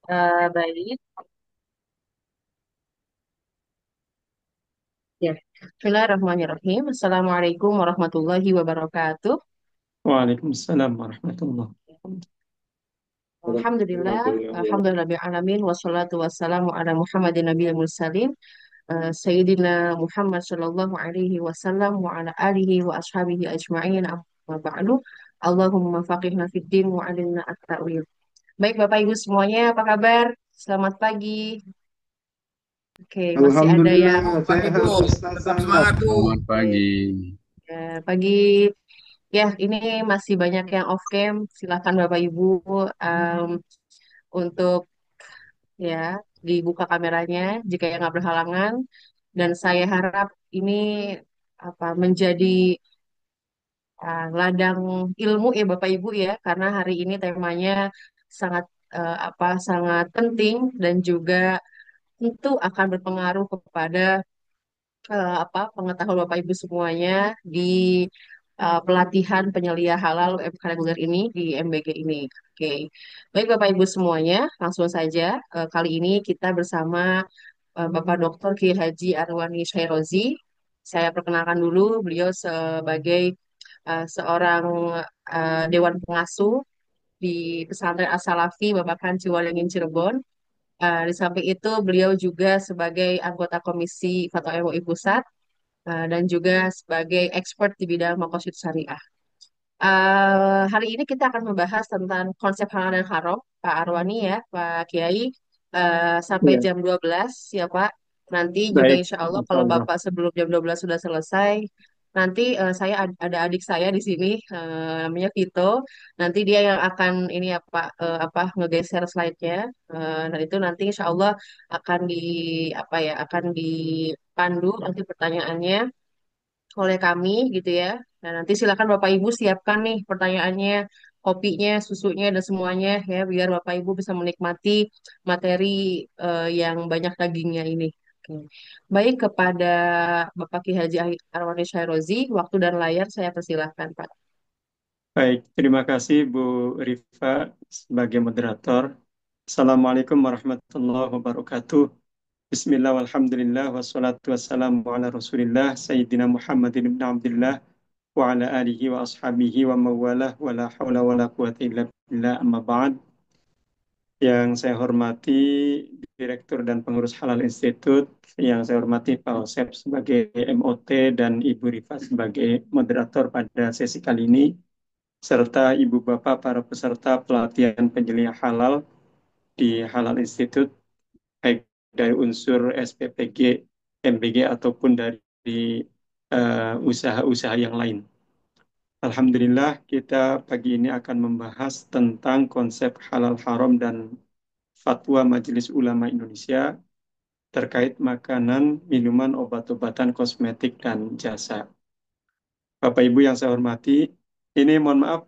Baik, ya. Bismillahirrahmanirrahim. Assalamualaikum warahmatullahi wabarakatuh. Waalaikumsalam warahmatullahi wabarakatuh. Alhamdulillah, alhamdulillah bil alamin wassalatu wassalamu ala Muhammadin nabiyil mursalin Sayyidina Muhammad sallallahu alaihi wasallam wa ala alihi wa ashabihi ajma'in amma ba'du. Allahumma faqihna fid din wa alimna at-ta'wil. Baik Bapak Ibu semuanya, apa kabar? Selamat pagi. Oke, masih ada yang Alhamdulillah Pagi Bu, sehat tetap Ustazah. semangat Bu. Selamat Oke, pagi. pagi. Ya, ini masih banyak yang off cam. Silakan Bapak Ibu em, untuk ya dibuka kameranya jika yang nggak berhalangan. Dan saya harap ini apa menjadi ladang ilmu ya Bapak Ibu ya, karena hari ini temanya sangat sangat penting dan juga tentu akan berpengaruh kepada pengetahuan Bapak Ibu semuanya di pelatihan penyelia halal UMK reguler ini di MBG ini. Oke, baik Bapak Ibu semuanya, langsung saja kali ini kita bersama Bapak Dr. Kiai Haji Arwani Syairozi. Saya perkenalkan dulu beliau sebagai seorang Dewan Pengasuh di Pesantren As-Salafi Babakan Ciwalengin Cirebon. Di samping itu beliau juga sebagai anggota Komisi Fatwa MUI Pusat dan juga sebagai expert di bidang makosid syariah. Hari ini kita akan membahas tentang konsep halal dan haram, Pak Arwani ya, Pak Kiai, sampai Ya, jam 12 ya Pak. Nanti juga baik. insya Allah Insya kalau Allah. Bapak sebelum jam 12 sudah selesai, nanti saya ada adik saya di sini, namanya Vito. Nanti dia yang akan ini ya Pak, ngegeser slide-nya. Dan itu nanti insya Allah akan akan dipandu nanti pertanyaannya oleh kami gitu ya. Nah, nanti silakan Bapak Ibu siapkan nih pertanyaannya, kopinya, susunya, dan semuanya ya, biar Bapak Ibu bisa menikmati materi yang banyak dagingnya ini. Oke. Baik kepada Bapak Ki Haji Arwani Syairozi, waktu dan layar saya persilahkan, Pak. Baik, terima kasih Bu Rifa sebagai moderator. Assalamualaikum warahmatullahi wabarakatuh. Bismillah walhamdulillah wassalatu wassalamu ala rasulillah Sayyidina Muhammadin ibn Abdullah wa ala alihi wa ashabihi wa mawalah wa la hawla wa la quwata illa billah amma ba'd. Yang saya hormati Direktur dan Pengurus Halal Institute, yang saya hormati Pak Osep sebagai MOT dan Ibu Rifa sebagai moderator pada sesi kali ini, serta Ibu Bapak para peserta pelatihan penyelia halal di Halal Institute, baik dari unsur SPPG, MBG, ataupun dari usaha-usaha yang lain. Alhamdulillah, kita pagi ini akan membahas tentang konsep halal haram dan fatwa Majelis Ulama Indonesia terkait makanan, minuman, obat-obatan, kosmetik, dan jasa. Bapak Ibu yang saya hormati, ini mohon maaf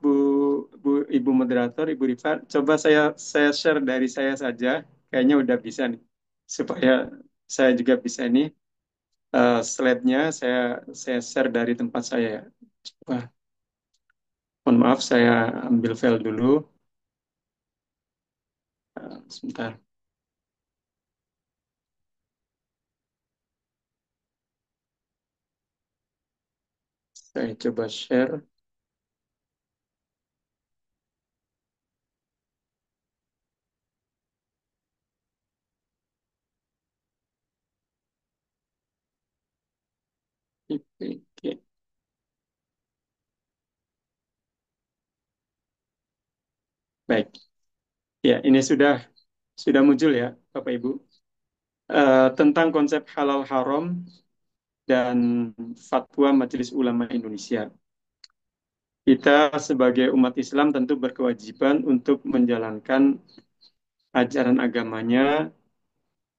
Ibu moderator, Ibu Rifat, coba saya share dari saya saja, kayaknya udah bisa nih, supaya saya juga bisa ini slide-nya saya share dari tempat saya. Coba, mohon maaf saya ambil file dulu. Sebentar, saya coba share. Oke. Baik, ya ini sudah muncul ya Bapak Ibu. Tentang konsep halal haram dan fatwa Majelis Ulama Indonesia. Kita sebagai umat Islam tentu berkewajiban untuk menjalankan ajaran agamanya,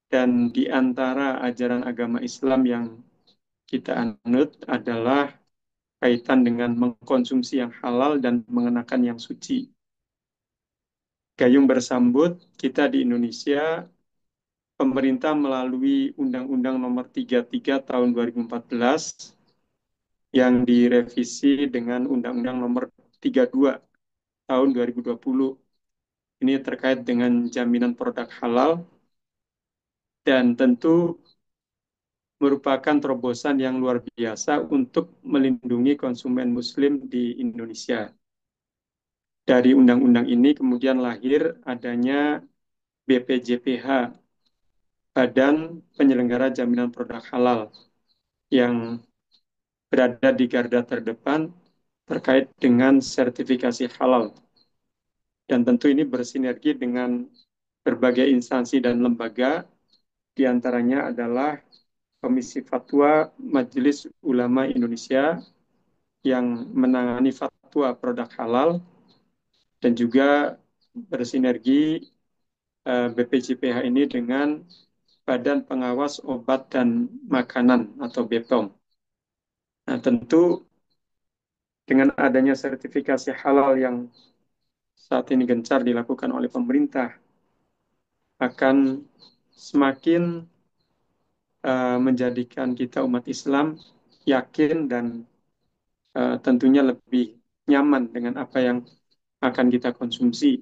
dan di antara ajaran agama Islam yang kita anut adalah kaitan dengan mengkonsumsi yang halal dan mengenakan yang suci. Gayung bersambut, kita di Indonesia, pemerintah melalui Undang-Undang Nomor 33 Tahun 2014 yang direvisi dengan Undang-Undang Nomor 32 Tahun 2020. Ini terkait dengan jaminan produk halal dan tentu merupakan terobosan yang luar biasa untuk melindungi konsumen Muslim di Indonesia. Dari undang-undang ini kemudian lahir adanya BPJPH, Badan Penyelenggara Jaminan Produk Halal, yang berada di garda terdepan terkait dengan sertifikasi halal. Dan tentu ini bersinergi dengan berbagai instansi dan lembaga, di antaranya adalah Komisi Fatwa Majelis Ulama Indonesia yang menangani fatwa produk halal, dan juga bersinergi BPJPH ini dengan Badan Pengawas Obat dan Makanan atau BPOM. Nah, tentu dengan adanya sertifikasi halal yang saat ini gencar dilakukan oleh pemerintah, akan semakin menjadikan kita umat Islam yakin dan tentunya lebih nyaman dengan apa yang akan kita konsumsi,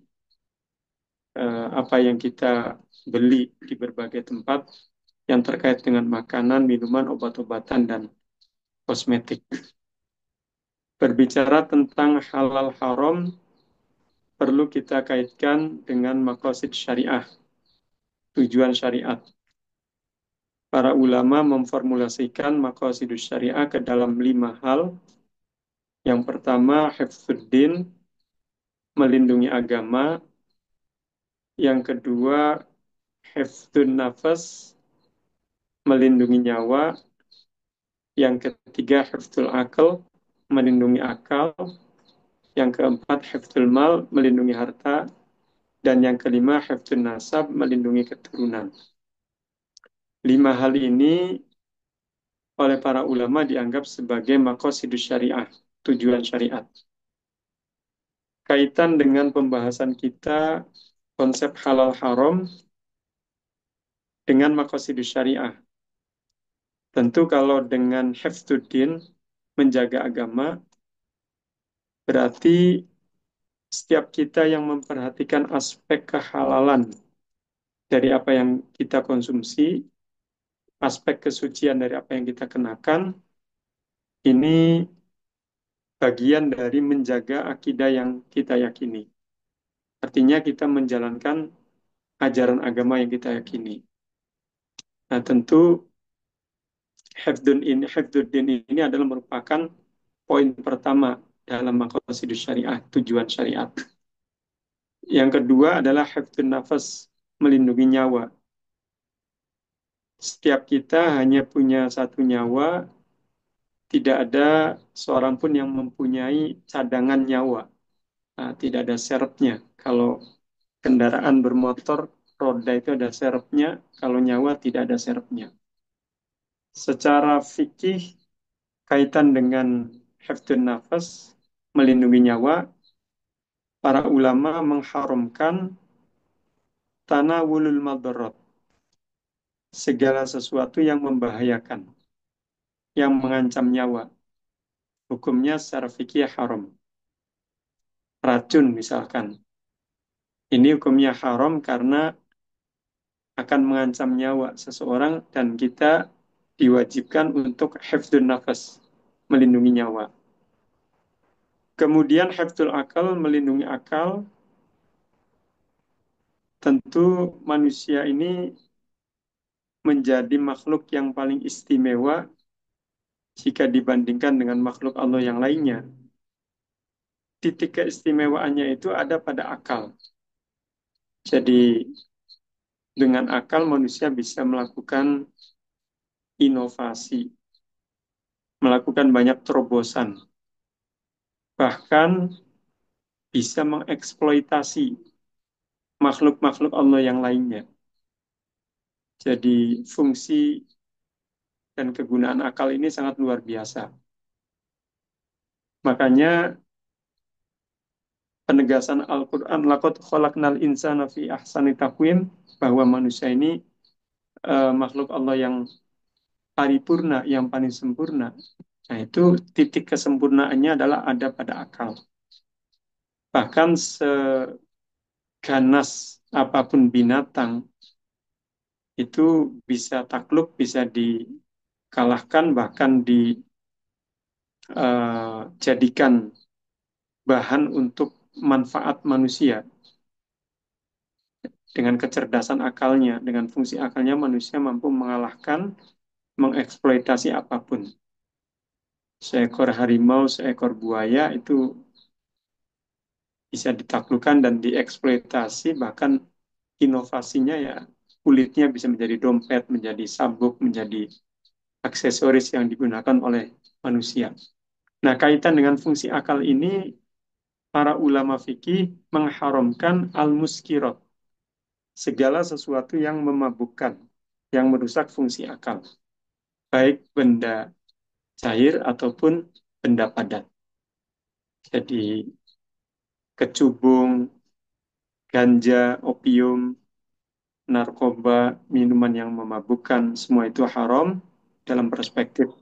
apa yang kita beli di berbagai tempat yang terkait dengan makanan, minuman, obat-obatan, dan kosmetik. Berbicara tentang halal haram, perlu kita kaitkan dengan maqasid syariah, tujuan syariat. Para ulama memformulasikan maqasidus syariah ke dalam 5 hal. Yang pertama, hifdzuddin, melindungi agama. Yang kedua, hifdzun nafas, melindungi nyawa. Yang ketiga, hifdzul akal, melindungi akal. Yang keempat, hifdzul mal, melindungi harta. Dan yang kelima, hifdzun nasab, melindungi keturunan. 5 hal ini oleh para ulama dianggap sebagai maqasidus syariah, tujuan syariat. Kaitan dengan pembahasan kita konsep halal haram dengan maqasidus syariah. Tentu kalau dengan hifdzuddin, menjaga agama, berarti setiap kita yang memperhatikan aspek kehalalan dari apa yang kita konsumsi, aspek kesucian dari apa yang kita kenakan, ini bagian dari menjaga akidah yang kita yakini. Artinya kita menjalankan ajaran agama yang kita yakini. Nah, tentu Hifdzuddin ini adalah merupakan poin pertama dalam maqasidus syariah, tujuan syariat. Yang kedua adalah hifdzun nafas, melindungi nyawa. Setiap kita hanya punya satu nyawa, tidak ada seorang pun yang mempunyai cadangan nyawa. Nah, tidak ada serepnya. Kalau kendaraan bermotor, roda itu ada serepnya, kalau nyawa tidak ada serepnya. Secara fikih, kaitan dengan hifdzun nafas, melindungi nyawa, para ulama mengharamkan tanawulul madarat, segala sesuatu yang membahayakan, yang mengancam nyawa. Hukumnya secara fikih haram. Racun misalkan. Ini hukumnya haram karena akan mengancam nyawa seseorang dan kita diwajibkan untuk hifdzun nafas, melindungi nyawa. Kemudian hifdzul akal, melindungi akal. Tentu manusia ini menjadi makhluk yang paling istimewa jika dibandingkan dengan makhluk Allah yang lainnya. Titik keistimewaannya itu ada pada akal. Jadi dengan akal manusia bisa melakukan inovasi, melakukan banyak terobosan, bahkan bisa mengeksploitasi makhluk-makhluk Allah yang lainnya. Jadi fungsi dan kegunaan akal ini sangat luar biasa. Makanya penegasan Al-Quran, laqad khalaqnal insana fi ahsani taqwim, bahwa manusia ini makhluk Allah yang paripurna, yang paling sempurna. Nah, itu titik kesempurnaannya adalah ada pada akal. Bahkan ganas apapun binatang itu bisa takluk, bisa dikalahkan, bahkan dijadikan bahan untuk manfaat manusia. Dengan kecerdasan akalnya, dengan fungsi akalnya, manusia mampu mengalahkan, mengeksploitasi apapun. Seekor harimau, seekor buaya itu bisa ditaklukkan dan dieksploitasi, bahkan inovasinya ya kulitnya bisa menjadi dompet, menjadi sabuk, menjadi aksesoris yang digunakan oleh manusia. Nah, kaitan dengan fungsi akal ini, para ulama fikih mengharamkan al-muskirat, segala sesuatu yang memabukkan, yang merusak fungsi akal, baik benda cair ataupun benda padat. Jadi kecubung, ganja, opium, narkoba, minuman yang memabukkan, semua itu haram dalam perspektif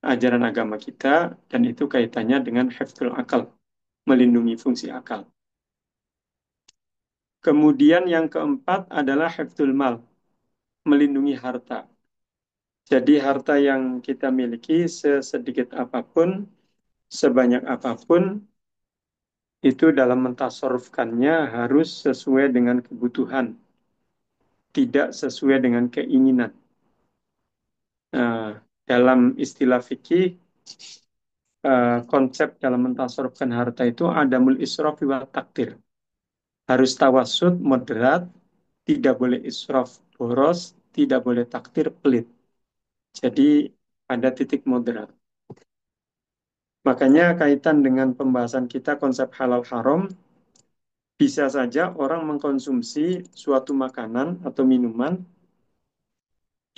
ajaran agama kita, dan itu kaitannya dengan hifdzul akal, melindungi fungsi akal. Kemudian yang keempat adalah hifdzul mal, melindungi harta. Jadi harta yang kita miliki sesedikit apapun, sebanyak apapun, itu dalam mentasarrufkannya harus sesuai dengan kebutuhan, tidak sesuai dengan keinginan. Nah, dalam istilah fikih, konsep dalam mentasarrufkan harta itu adamul israf wa takdir. Harus tawasud, moderat, tidak boleh israf, boros, tidak boleh takdir, pelit. Jadi ada titik moderat. Makanya kaitan dengan pembahasan kita konsep halal haram, bisa saja orang mengkonsumsi suatu makanan atau minuman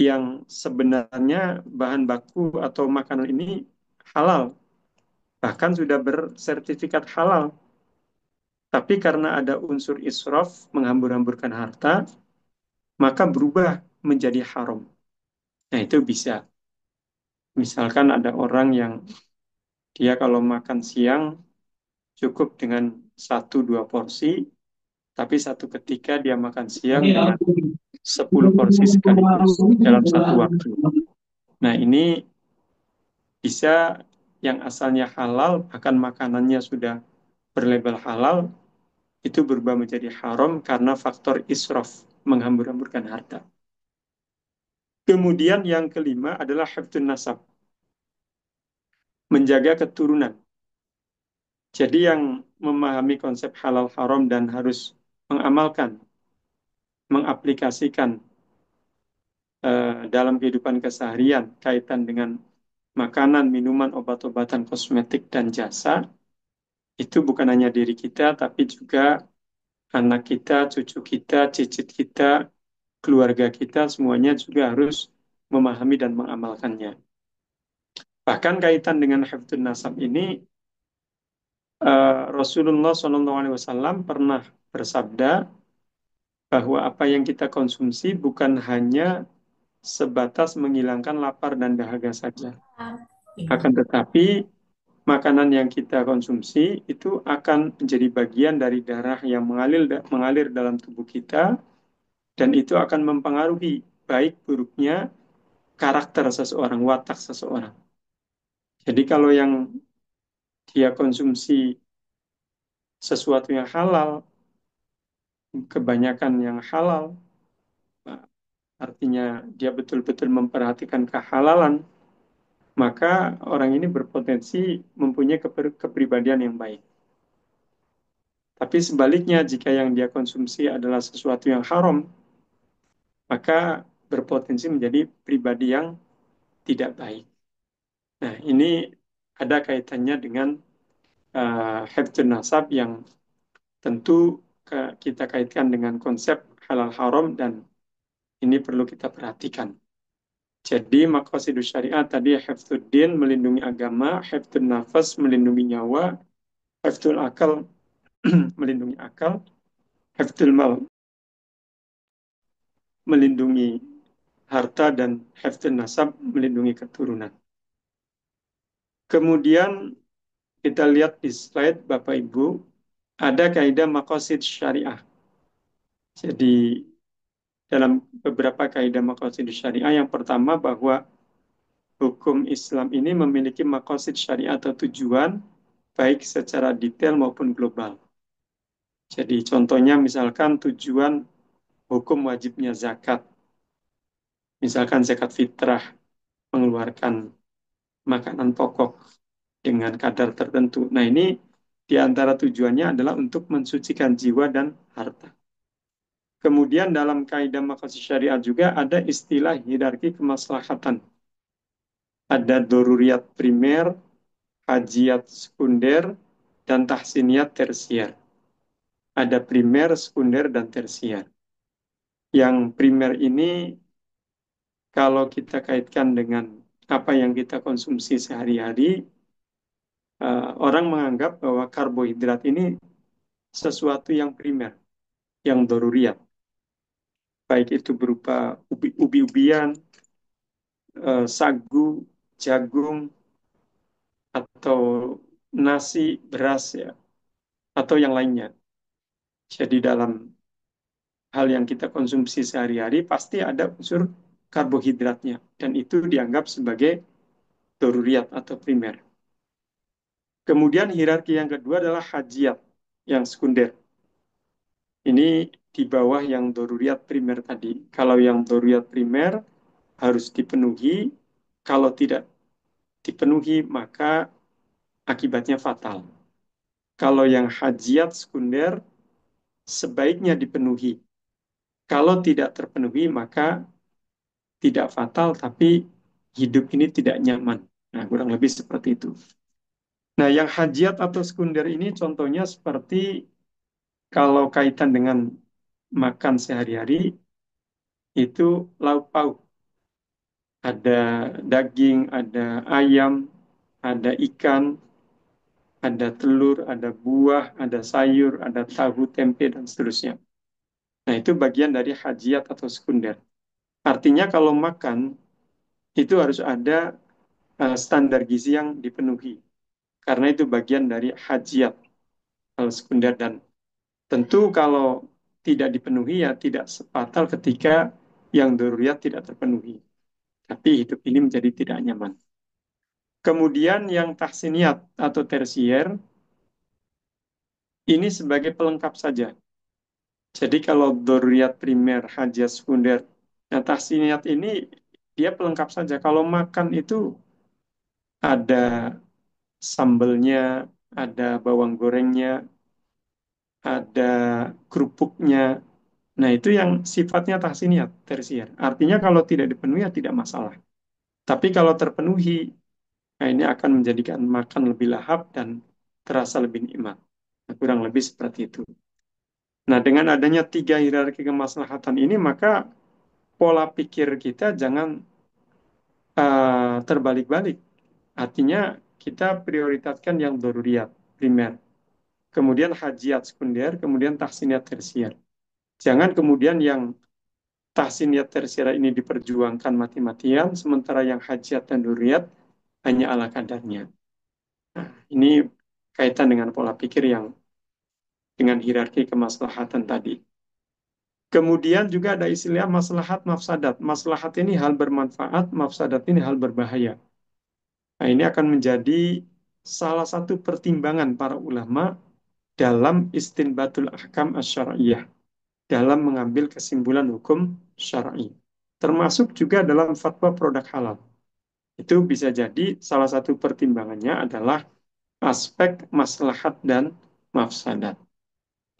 yang sebenarnya bahan baku atau makanan ini halal, bahkan sudah bersertifikat halal. Tapi karena ada unsur israf, menghambur-hamburkan harta, maka berubah menjadi haram. Nah, itu bisa. Misalkan ada orang yang dia kalau makan siang cukup dengan satu dua porsi, tapi satu ketika dia makan siang dengan 10 porsi sekaligus dalam satu waktu. Nah, ini bisa yang asalnya halal, bahkan makanannya sudah berlabel halal, itu berubah menjadi haram karena faktor israf, menghambur-hamburkan harta. Kemudian yang kelima adalah hifdzun nasab, menjaga keturunan. Jadi yang memahami konsep halal haram dan harus mengamalkan, mengaplikasikan dalam kehidupan keseharian kaitan dengan makanan, minuman, obat-obatan, kosmetik, dan jasa, itu bukan hanya diri kita, tapi juga anak kita, cucu kita, cicit kita, keluarga kita, semuanya juga harus memahami dan mengamalkannya. Bahkan kaitan dengan hifdzun nasab ini, Rasulullah SAW pernah bersabda bahwa apa yang kita konsumsi bukan hanya sebatas menghilangkan lapar dan dahaga saja. Akan tetapi, makanan yang kita konsumsi itu akan menjadi bagian dari darah yang mengalir dalam tubuh kita, dan itu akan mempengaruhi baik buruknya karakter seseorang, watak seseorang. Jadi kalau yang dia konsumsi sesuatu yang halal, kebanyakan yang halal, artinya dia betul-betul memperhatikan kehalalan, maka orang ini berpotensi mempunyai kepribadian yang baik. Tapi sebaliknya, jika yang dia konsumsi adalah sesuatu yang haram, maka berpotensi menjadi pribadi yang tidak baik. Nah, ini ada kaitannya dengan hifdzun nasab yang tentu kita kaitkan dengan konsep halal haram, dan ini perlu kita perhatikan. Jadi maqasidus syariat tadi hifdzuddin, melindungi agama, hifdzun nafas, melindungi nyawa, hifdzul akal, melindungi akal, hifdzul mal, melindungi harta, dan hifdzun nasab, melindungi keturunan. Kemudian kita lihat di slide Bapak Ibu, ada kaidah maqasid syariah. Jadi dalam beberapa kaidah maqasid syariah, yang pertama bahwa hukum Islam ini memiliki maqasid syariah atau tujuan baik secara detail maupun global. Jadi contohnya misalkan tujuan hukum wajibnya zakat, misalkan zakat fitrah, mengeluarkan makanan pokok dengan kadar tertentu. Nah, ini di antara tujuannya adalah untuk mensucikan jiwa dan harta. Kemudian dalam kaidah maqasid syariah juga ada istilah hierarki kemaslahatan. Ada doruriyat primer, hajiyat sekunder, dan tahsiniyat tersier. Ada primer, sekunder, dan tersier. Yang primer ini kalau kita kaitkan dengan apa yang kita konsumsi sehari-hari, orang menganggap bahwa karbohidrat ini sesuatu yang primer, yang doruriyat. Baik itu berupa ubi-ubian, sagu, jagung, atau nasi, beras ya, atau yang lainnya. Jadi dalam hal yang kita konsumsi sehari-hari pasti ada unsur karbohidratnya dan itu dianggap sebagai doruriat atau primer. Kemudian hierarki yang kedua adalah hajiat yang sekunder. Ini di bawah yang doruriat primer tadi. Kalau yang doruriat primer harus dipenuhi, kalau tidak dipenuhi maka akibatnya fatal. Kalau yang hajiat sekunder sebaiknya dipenuhi. Kalau tidak terpenuhi maka tidak fatal tapi hidup ini tidak nyaman. Nah, kurang lebih seperti itu. Nah, yang hajiat atau sekunder ini contohnya seperti kalau kaitan dengan makan sehari-hari itu lauk pauk. Ada daging, ada ayam, ada ikan, ada telur, ada buah, ada sayur, ada tahu, tempe, dan seterusnya. Nah, itu bagian dari hajiat atau sekunder. Artinya kalau makan itu harus ada standar gizi yang dipenuhi. Karena itu bagian dari hajiat atau sekunder. Dan tentu kalau tidak dipenuhi ya tidak sepatal ketika yang daruriyat tidak terpenuhi. Tapi hidup ini menjadi tidak nyaman. Kemudian yang tahsiniyat atau tersier ini sebagai pelengkap saja. Jadi kalau daruriyat primer, hajat sekunder, nah tahsiniyat ini dia pelengkap saja. Kalau makan itu ada sambelnya, ada bawang gorengnya, ada kerupuknya. Nah, itu yang sifatnya tahsiniyat, tersier. Artinya kalau tidak dipenuhi ya tidak masalah. Tapi kalau terpenuhi, nah ini akan menjadikan makan lebih lahap dan terasa lebih nikmat. Nah, kurang lebih seperti itu. Nah, dengan adanya tiga hierarki kemaslahatan ini, maka pola pikir kita jangan terbalik-balik. Artinya kita prioritaskan yang doruriat, primer. Kemudian hajiat sekunder, kemudian tahsiniyat tersier. Jangan kemudian yang tahsiniyat tersier ini diperjuangkan mati-matian, sementara yang hajiat dan duriyat hanya ala kadarnya. Nah, ini kaitan dengan pola pikir yang dengan hierarki kemaslahatan tadi. Kemudian juga ada istilah maslahat mafsadat. Maslahat ini hal bermanfaat, mafsadat ini hal berbahaya. Nah, ini akan menjadi salah satu pertimbangan para ulama dalam istinbatul ahkam asy-syar'iyyah, dalam mengambil kesimpulan hukum syar'i. Termasuk juga dalam fatwa produk halal. Itu bisa jadi salah satu pertimbangannya adalah aspek maslahat dan mafsadat.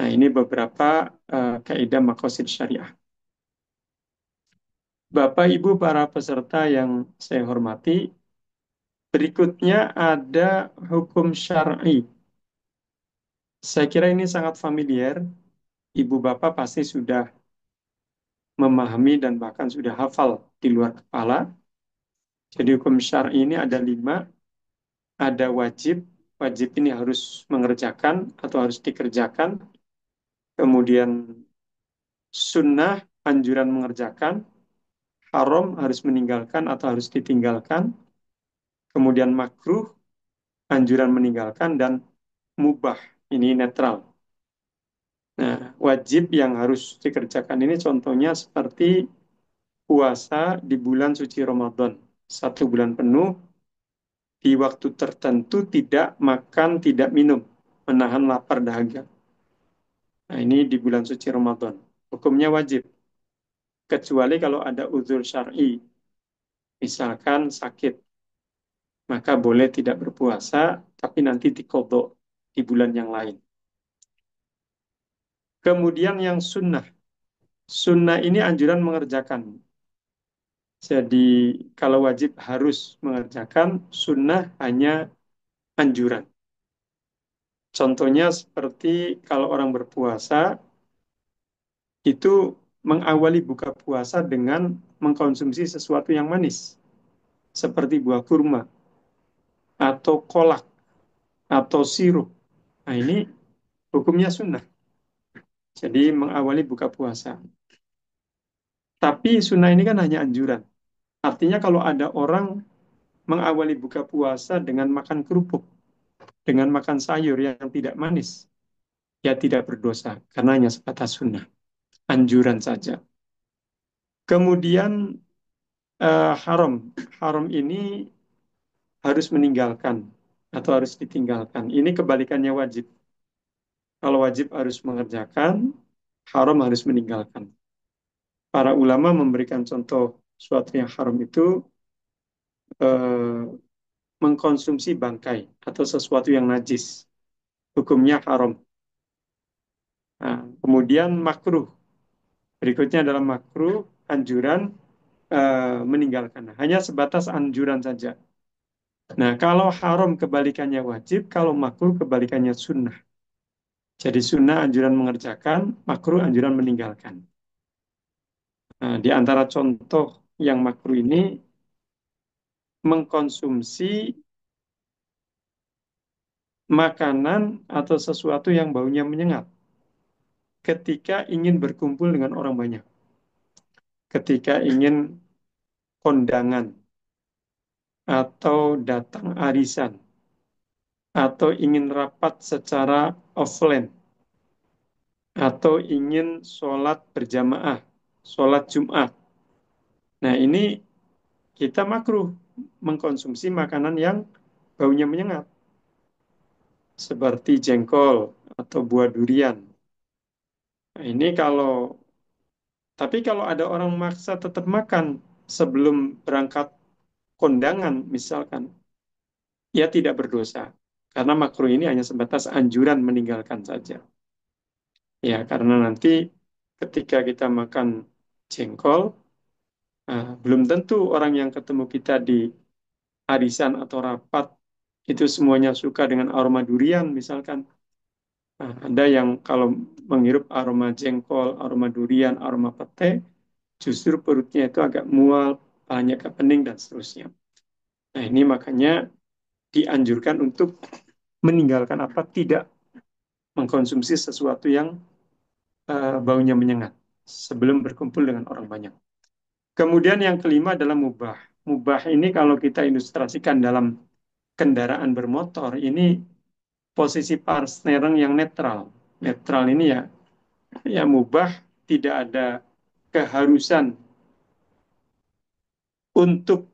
Nah, ini beberapa kaidah maqasid syariah. Bapak Ibu para peserta yang saya hormati, berikutnya ada hukum syar'i. Saya kira ini sangat familiar. Ibu Bapak pasti sudah memahami dan bahkan sudah hafal di luar kepala. Jadi hukum syar'i ini ada 5. Ada wajib, wajib ini harus mengerjakan atau harus dikerjakan. Kemudian sunnah, anjuran mengerjakan. Haram, harus meninggalkan atau harus ditinggalkan. Kemudian makruh, anjuran meninggalkan. Dan mubah, ini netral. Nah, wajib yang harus dikerjakan ini contohnya seperti puasa di bulan suci Ramadan. 1 bulan penuh di waktu tertentu tidak makan, tidak minum, menahan lapar dahaga. Nah, ini di bulan suci Ramadan. Hukumnya wajib, kecuali kalau ada uzur syar'i, misalkan sakit, maka boleh tidak berpuasa, tapi nanti dikodok di bulan yang lain. Kemudian yang sunnah. Sunnah ini anjuran mengerjakan. Jadi kalau wajib harus mengerjakan, sunnah hanya anjuran. Contohnya seperti kalau orang berpuasa, itu mengawali buka puasa dengan mengkonsumsi sesuatu yang manis, seperti buah kurma, atau kolak, atau sirup. Nah ini hukumnya sunnah. Jadi mengawali buka puasa. Tapi sunnah ini kan hanya anjuran. Artinya kalau ada orang mengawali buka puasa dengan makan kerupuk, dengan makan sayur yang tidak manis, ya tidak berdosa, karena hanya sebatas sunnah, anjuran saja. Kemudian haram. Haram ini harus meninggalkan atau harus ditinggalkan. Ini kebalikannya wajib. Kalau wajib harus mengerjakan, haram harus meninggalkan. Para ulama memberikan contoh suatu yang haram itu eh, mengkonsumsi bangkai atau sesuatu yang najis. Hukumnya haram. Nah, kemudian makruh. Berikutnya adalah makruh, anjuran meninggalkan. Hanya sebatas anjuran saja. Nah, kalau haram kebalikannya wajib, kalau makruh kebalikannya sunnah. Jadi sunnah anjuran mengerjakan, makruh anjuran meninggalkan. Nah, di antara contoh yang makruh ini mengkonsumsi makanan atau sesuatu yang baunya menyengat ketika ingin berkumpul dengan orang banyak, ketika ingin kondangan atau datang arisan atau ingin rapat secara offline atau ingin sholat berjamaah, sholat Jumat. Nah, ini kita makruh mengkonsumsi makanan yang baunya menyengat, seperti jengkol atau buah durian. Nah, ini tapi kalau ada orang maksa tetap makan sebelum berangkat kondangan, misalkan, ya tidak berdosa. Karena makruh ini hanya sebatas anjuran meninggalkan saja. Ya, karena nanti ketika kita makan jengkol, belum tentu orang yang ketemu kita di arisan atau rapat itu semuanya suka dengan aroma durian misalkan. Nah, ada yang kalau menghirup aroma jengkol, aroma durian, aroma pete, justru perutnya itu agak mual, banyak agak pening dan seterusnya. Nah, ini makanya dianjurkan untuk meninggalkan apa tidak mengkonsumsi sesuatu yang baunya menyengat sebelum berkumpul dengan orang banyak. Kemudian yang kelima adalah mubah. Mubah ini kalau kita ilustrasikan dalam kendaraan bermotor, ini posisi parsteering yang netral. Netral ini ya mubah, tidak ada keharusan untuk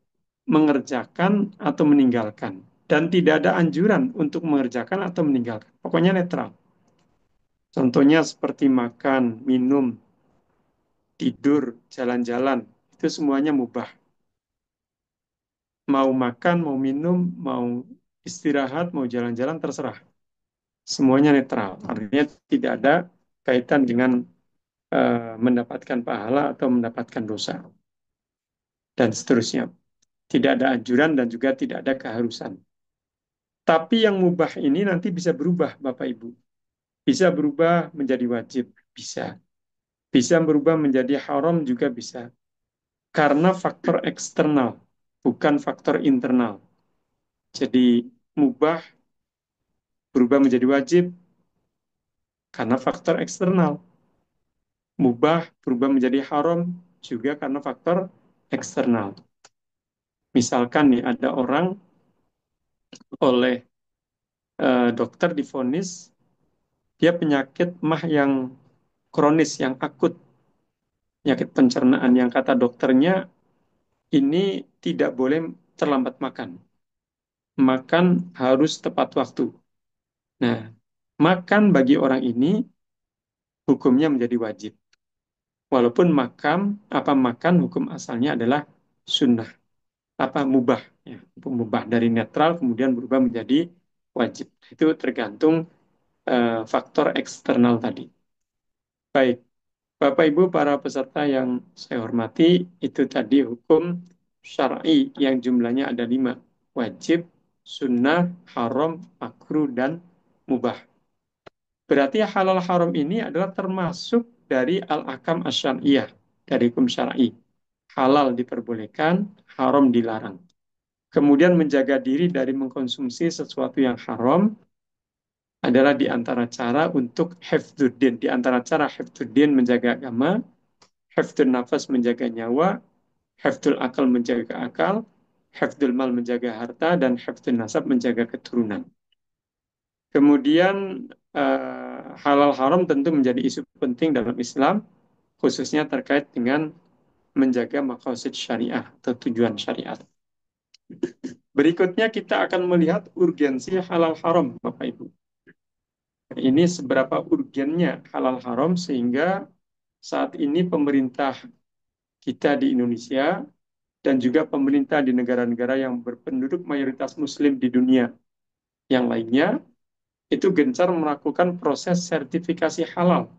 mengerjakan atau meninggalkan. Dan tidak ada anjuran untuk mengerjakan atau meninggalkan. Pokoknya netral. Contohnya seperti makan, minum, tidur, jalan-jalan. Itu semuanya mubah. Mau makan, mau minum, mau istirahat, mau jalan-jalan, terserah. Semuanya netral. Artinya tidak ada kaitan dengan mendapatkan pahala atau mendapatkan dosa. Dan seterusnya. Tidak ada anjuran dan juga tidak ada keharusan. Tapi yang mubah ini nanti bisa berubah, Bapak Ibu. Bisa berubah menjadi wajib, bisa. Bisa berubah menjadi haram juga bisa. Karena faktor eksternal, bukan faktor internal. Jadi mubah berubah menjadi wajib karena faktor eksternal. Mubah berubah menjadi haram juga karena faktor eksternal. Misalkan nih ada orang oleh dokter divonis Dia penyakit mah yang kronis, yang akut, penyakit pencernaan yang kata dokternya ini tidak boleh terlambat makan. Makan harus tepat waktu. Nah, makan bagi orang ini hukumnya menjadi wajib. Walaupun makan hukum asalnya adalah sunnah, apa mubah, ya, mubah dari netral kemudian berubah menjadi wajib. Itu tergantung faktor eksternal tadi. Baik, Bapak Ibu para peserta yang saya hormati, itu tadi hukum syar'i yang jumlahnya ada 5. Wajib, sunnah, haram, makruh, dan mubah. Berarti halal haram ini adalah termasuk dari al-akam asyariyah, dari hukum syar'i. Halal diperbolehkan, haram dilarang. Kemudian menjaga diri dari mengkonsumsi sesuatu yang haram adalah di antara cara untuk hifdzuddin. Di antara cara hifdzuddin menjaga agama, hifdzun nafas menjaga nyawa, hifdzul akal menjaga akal, hifdzul mal menjaga harta, dan hifdzun nasab menjaga keturunan. Kemudian halal haram tentu menjadi isu penting dalam Islam, khususnya terkait dengan menjaga maqasid syariah atau tujuan syariat. Berikutnya kita akan melihat urgensi halal haram, Bapak Ibu. Ini seberapa urgennya halal haram sehingga saat ini pemerintah kita di Indonesia dan juga pemerintah di negara-negara yang berpenduduk mayoritas Muslim di dunia yang lainnya itu gencar melakukan proses sertifikasi halal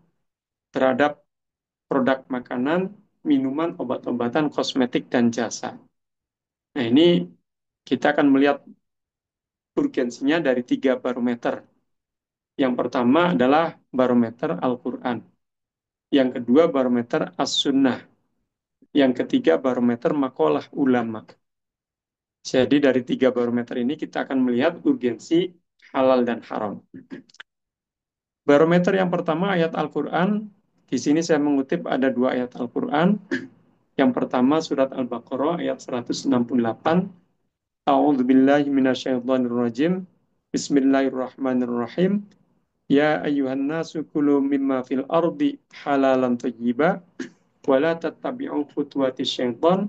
terhadap produk makanan, minuman, obat-obatan, kosmetik, dan jasa. Nah, ini kita akan melihat urgensinya dari 3 barometer. Yang pertama adalah barometer Al-Quran. Yang kedua barometer As-Sunnah. Yang ketiga barometer makalah ulama. Jadi dari 3 barometer ini kita akan melihat urgensi halal dan haram. Barometer yang pertama ayat Al-Quran. Di sini saya mengutip ada 2 ayat Al-Quran. Yang pertama surat Al-Baqarah ayat 168. A'udzu billahi minasyaitonir rajim. Bismillahirrahmanirrahim. Ya ayyuhan nasu kulu mimma fil ardi halalan thayyiba wa la tattabi'u khutuwati syaitan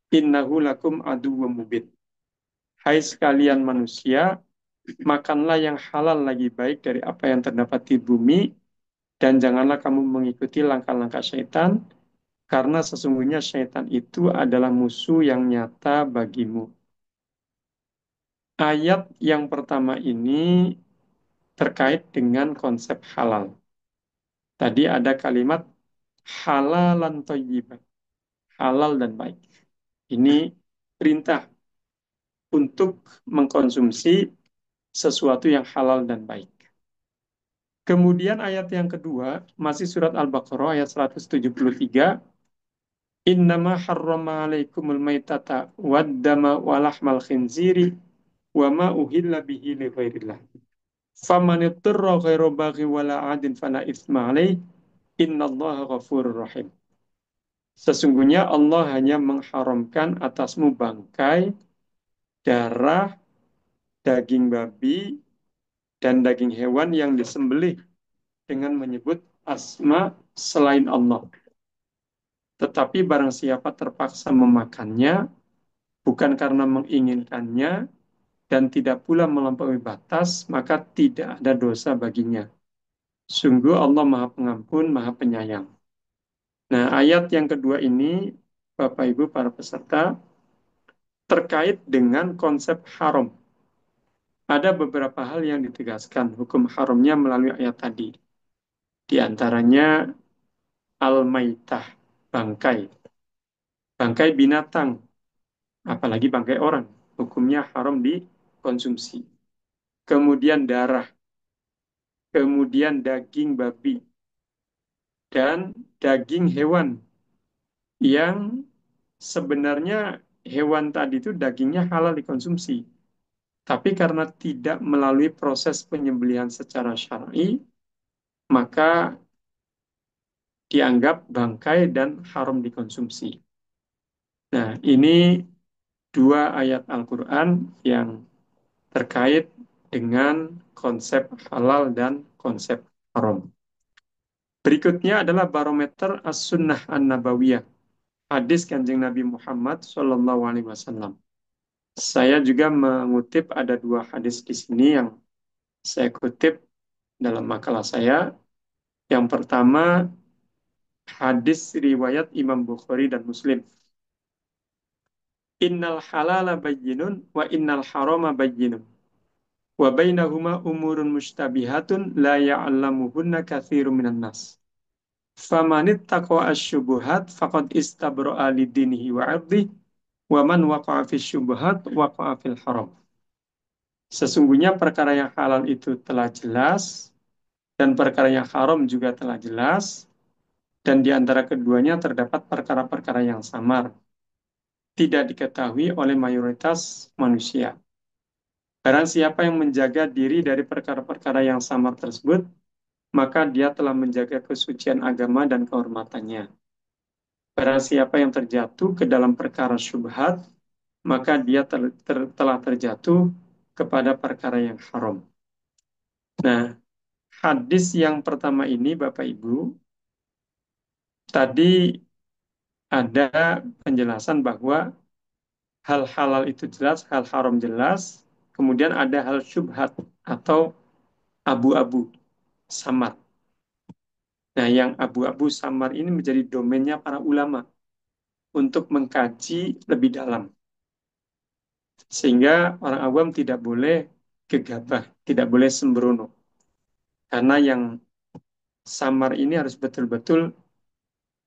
innahu lakum aduwwum mubin. Hai sekalian manusia, makanlah yang halal lagi baik dari apa yang terdapat di bumi dan janganlah kamu mengikuti langkah-langkah syaitan karena sesungguhnya syaitan itu adalah musuh yang nyata bagimu. Ayat yang pertama ini terkait dengan konsep halal. Tadi ada kalimat halalan thayyiban, halal dan baik. Ini perintah untuk mengkonsumsi sesuatu yang halal dan baik. Kemudian ayat yang kedua, masih surat Al-Baqarah ayat 173, Innama harrama alaikumul maitata waddama walahmal khinziri wa ma uhilla bihi li ghairillah. Faman ittirra ghairu baghi wala adin fala itsma alaih innallaha ghafurur rahim. Sesungguhnya Allah hanya mengharamkan atasmu bangkai, darah, daging babi, dan daging hewan yang disembelih dengan menyebut asma selain Allah. Tetapi barang siapa terpaksa memakannya, bukan karena menginginkannya, dan tidak pula melampaui batas, maka tidak ada dosa baginya. Sungguh Allah Maha Pengampun, Maha Penyayang. Nah, ayat yang kedua ini, Bapak Ibu para peserta, terkait dengan konsep haram. Ada beberapa hal yang ditegaskan hukum haramnya melalui ayat tadi. Di antaranya al-maitah, bangkai. Bangkai binatang, apalagi bangkai orang. Hukumnya haram dikonsumsi. Kemudian darah, kemudian daging babi, dan daging hewan yang sebenarnya hewan tadi itu dagingnya halal dikonsumsi. Tapi karena tidak melalui proses penyembelihan secara syar'i, maka dianggap bangkai dan haram dikonsumsi. Nah, ini 2 ayat Al-Quran yang terkait dengan konsep halal dan konsep haram. Berikutnya adalah barometer as-sunnah an-nabawiyah, hadis Kanjeng Nabi Muhammad Shallallahu Alaihi Wasallam. Saya juga mengutip ada dua hadis di sini yang saya kutip dalam makalah saya. Yang pertama, hadis riwayat Imam Bukhari dan Muslim. Innal halala bayyinun wa innal harama bayyinun. Wa bainahuma umurun mushtabihatun la ya'lamuhunna katsirun minan nas. Famanit taqwa asy-syubuhat faqad istabra'a lidinihi wa 'irdihi wa man waqa'a fis syubuhat waqa'a fil haram. Sesungguhnya perkara yang halal itu telah jelas dan perkara yang haram juga telah jelas dan di antara keduanya terdapat perkara-perkara yang samar tidak diketahui oleh mayoritas manusia. Barang siapa yang menjaga diri dari perkara-perkara yang samar tersebut, maka dia telah menjaga kesucian agama dan kehormatannya. Barang siapa yang terjatuh ke dalam perkara syubhat, maka dia telah terjatuh kepada perkara yang haram. Nah, hadis yang pertama ini, Bapak Ibu, tadi ada penjelasan bahwa hal halal itu jelas, hal haram jelas, kemudian ada hal syubhat atau abu-abu, samar. Nah, yang abu-abu samar ini menjadi domainnya para ulama untuk mengkaji lebih dalam. Sehingga orang awam tidak boleh gegabah, tidak boleh sembrono. Karena yang samar ini harus betul-betul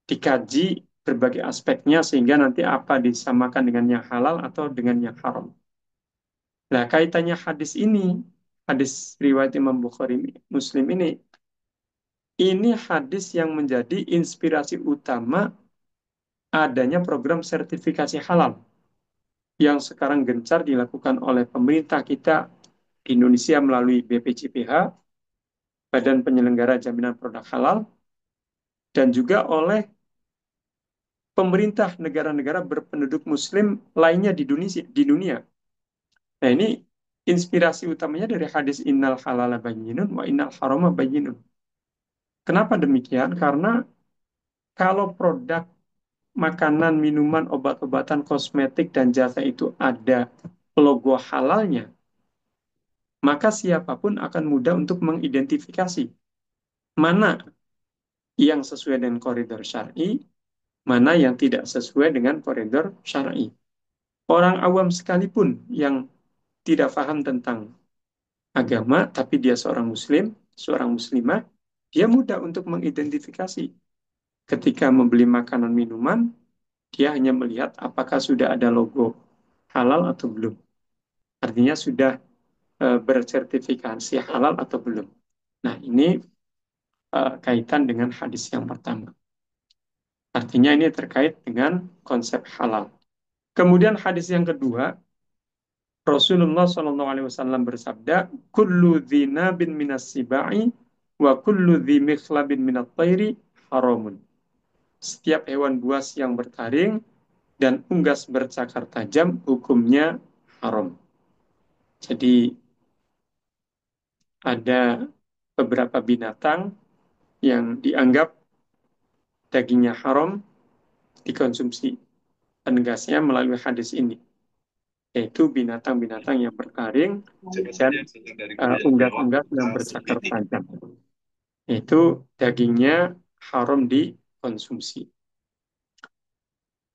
dikaji berbagai aspeknya sehingga nanti apa disamakan dengan yang halal atau dengan yang haram. Nah, kaitannya hadis ini, hadis riwayat Imam Bukhari Muslim ini hadis yang menjadi inspirasi utama adanya program sertifikasi halal yang sekarang gencar dilakukan oleh pemerintah kita di Indonesia melalui BPJPH, Badan Penyelenggara Jaminan Produk Halal, dan juga oleh pemerintah negara-negara berpenduduk Muslim lainnya di dunia. Nah, ini inspirasi utamanya dari hadis innal halala bayyinun wa innal harama bayyinun. Kenapa demikian? Karena kalau produk makanan, minuman, obat-obatan, kosmetik, dan jasa itu ada logo halalnya, maka siapapun akan mudah untuk mengidentifikasi mana yang sesuai dengan koridor syar'i, mana yang tidak sesuai dengan koridor syar'i. Orang awam sekalipun yang tidak paham tentang agama, tapi dia seorang muslim, seorang muslimah, dia mudah untuk mengidentifikasi. Ketika membeli makanan minuman, dia hanya melihat apakah sudah ada logo halal atau belum. Artinya sudah bersertifikasi halal atau belum. Nah, ini kaitan dengan hadis yang pertama. Artinya ini terkait dengan konsep halal. Kemudian hadis yang kedua, Rasulullah SAW bersabda, "Kullu dzinabin minas sibai wa kullu dzi mikhlabin minat thairi haramun." Setiap hewan buas yang bertaring dan unggas bercakar tajam hukumnya haram. Jadi ada beberapa binatang yang dianggap dagingnya haram dikonsumsi. Penegasnya melalui hadis ini, yaitu binatang-binatang yang bertaring dan unggas-unggas yang bercakar tajam. Itu dagingnya haram dikonsumsi.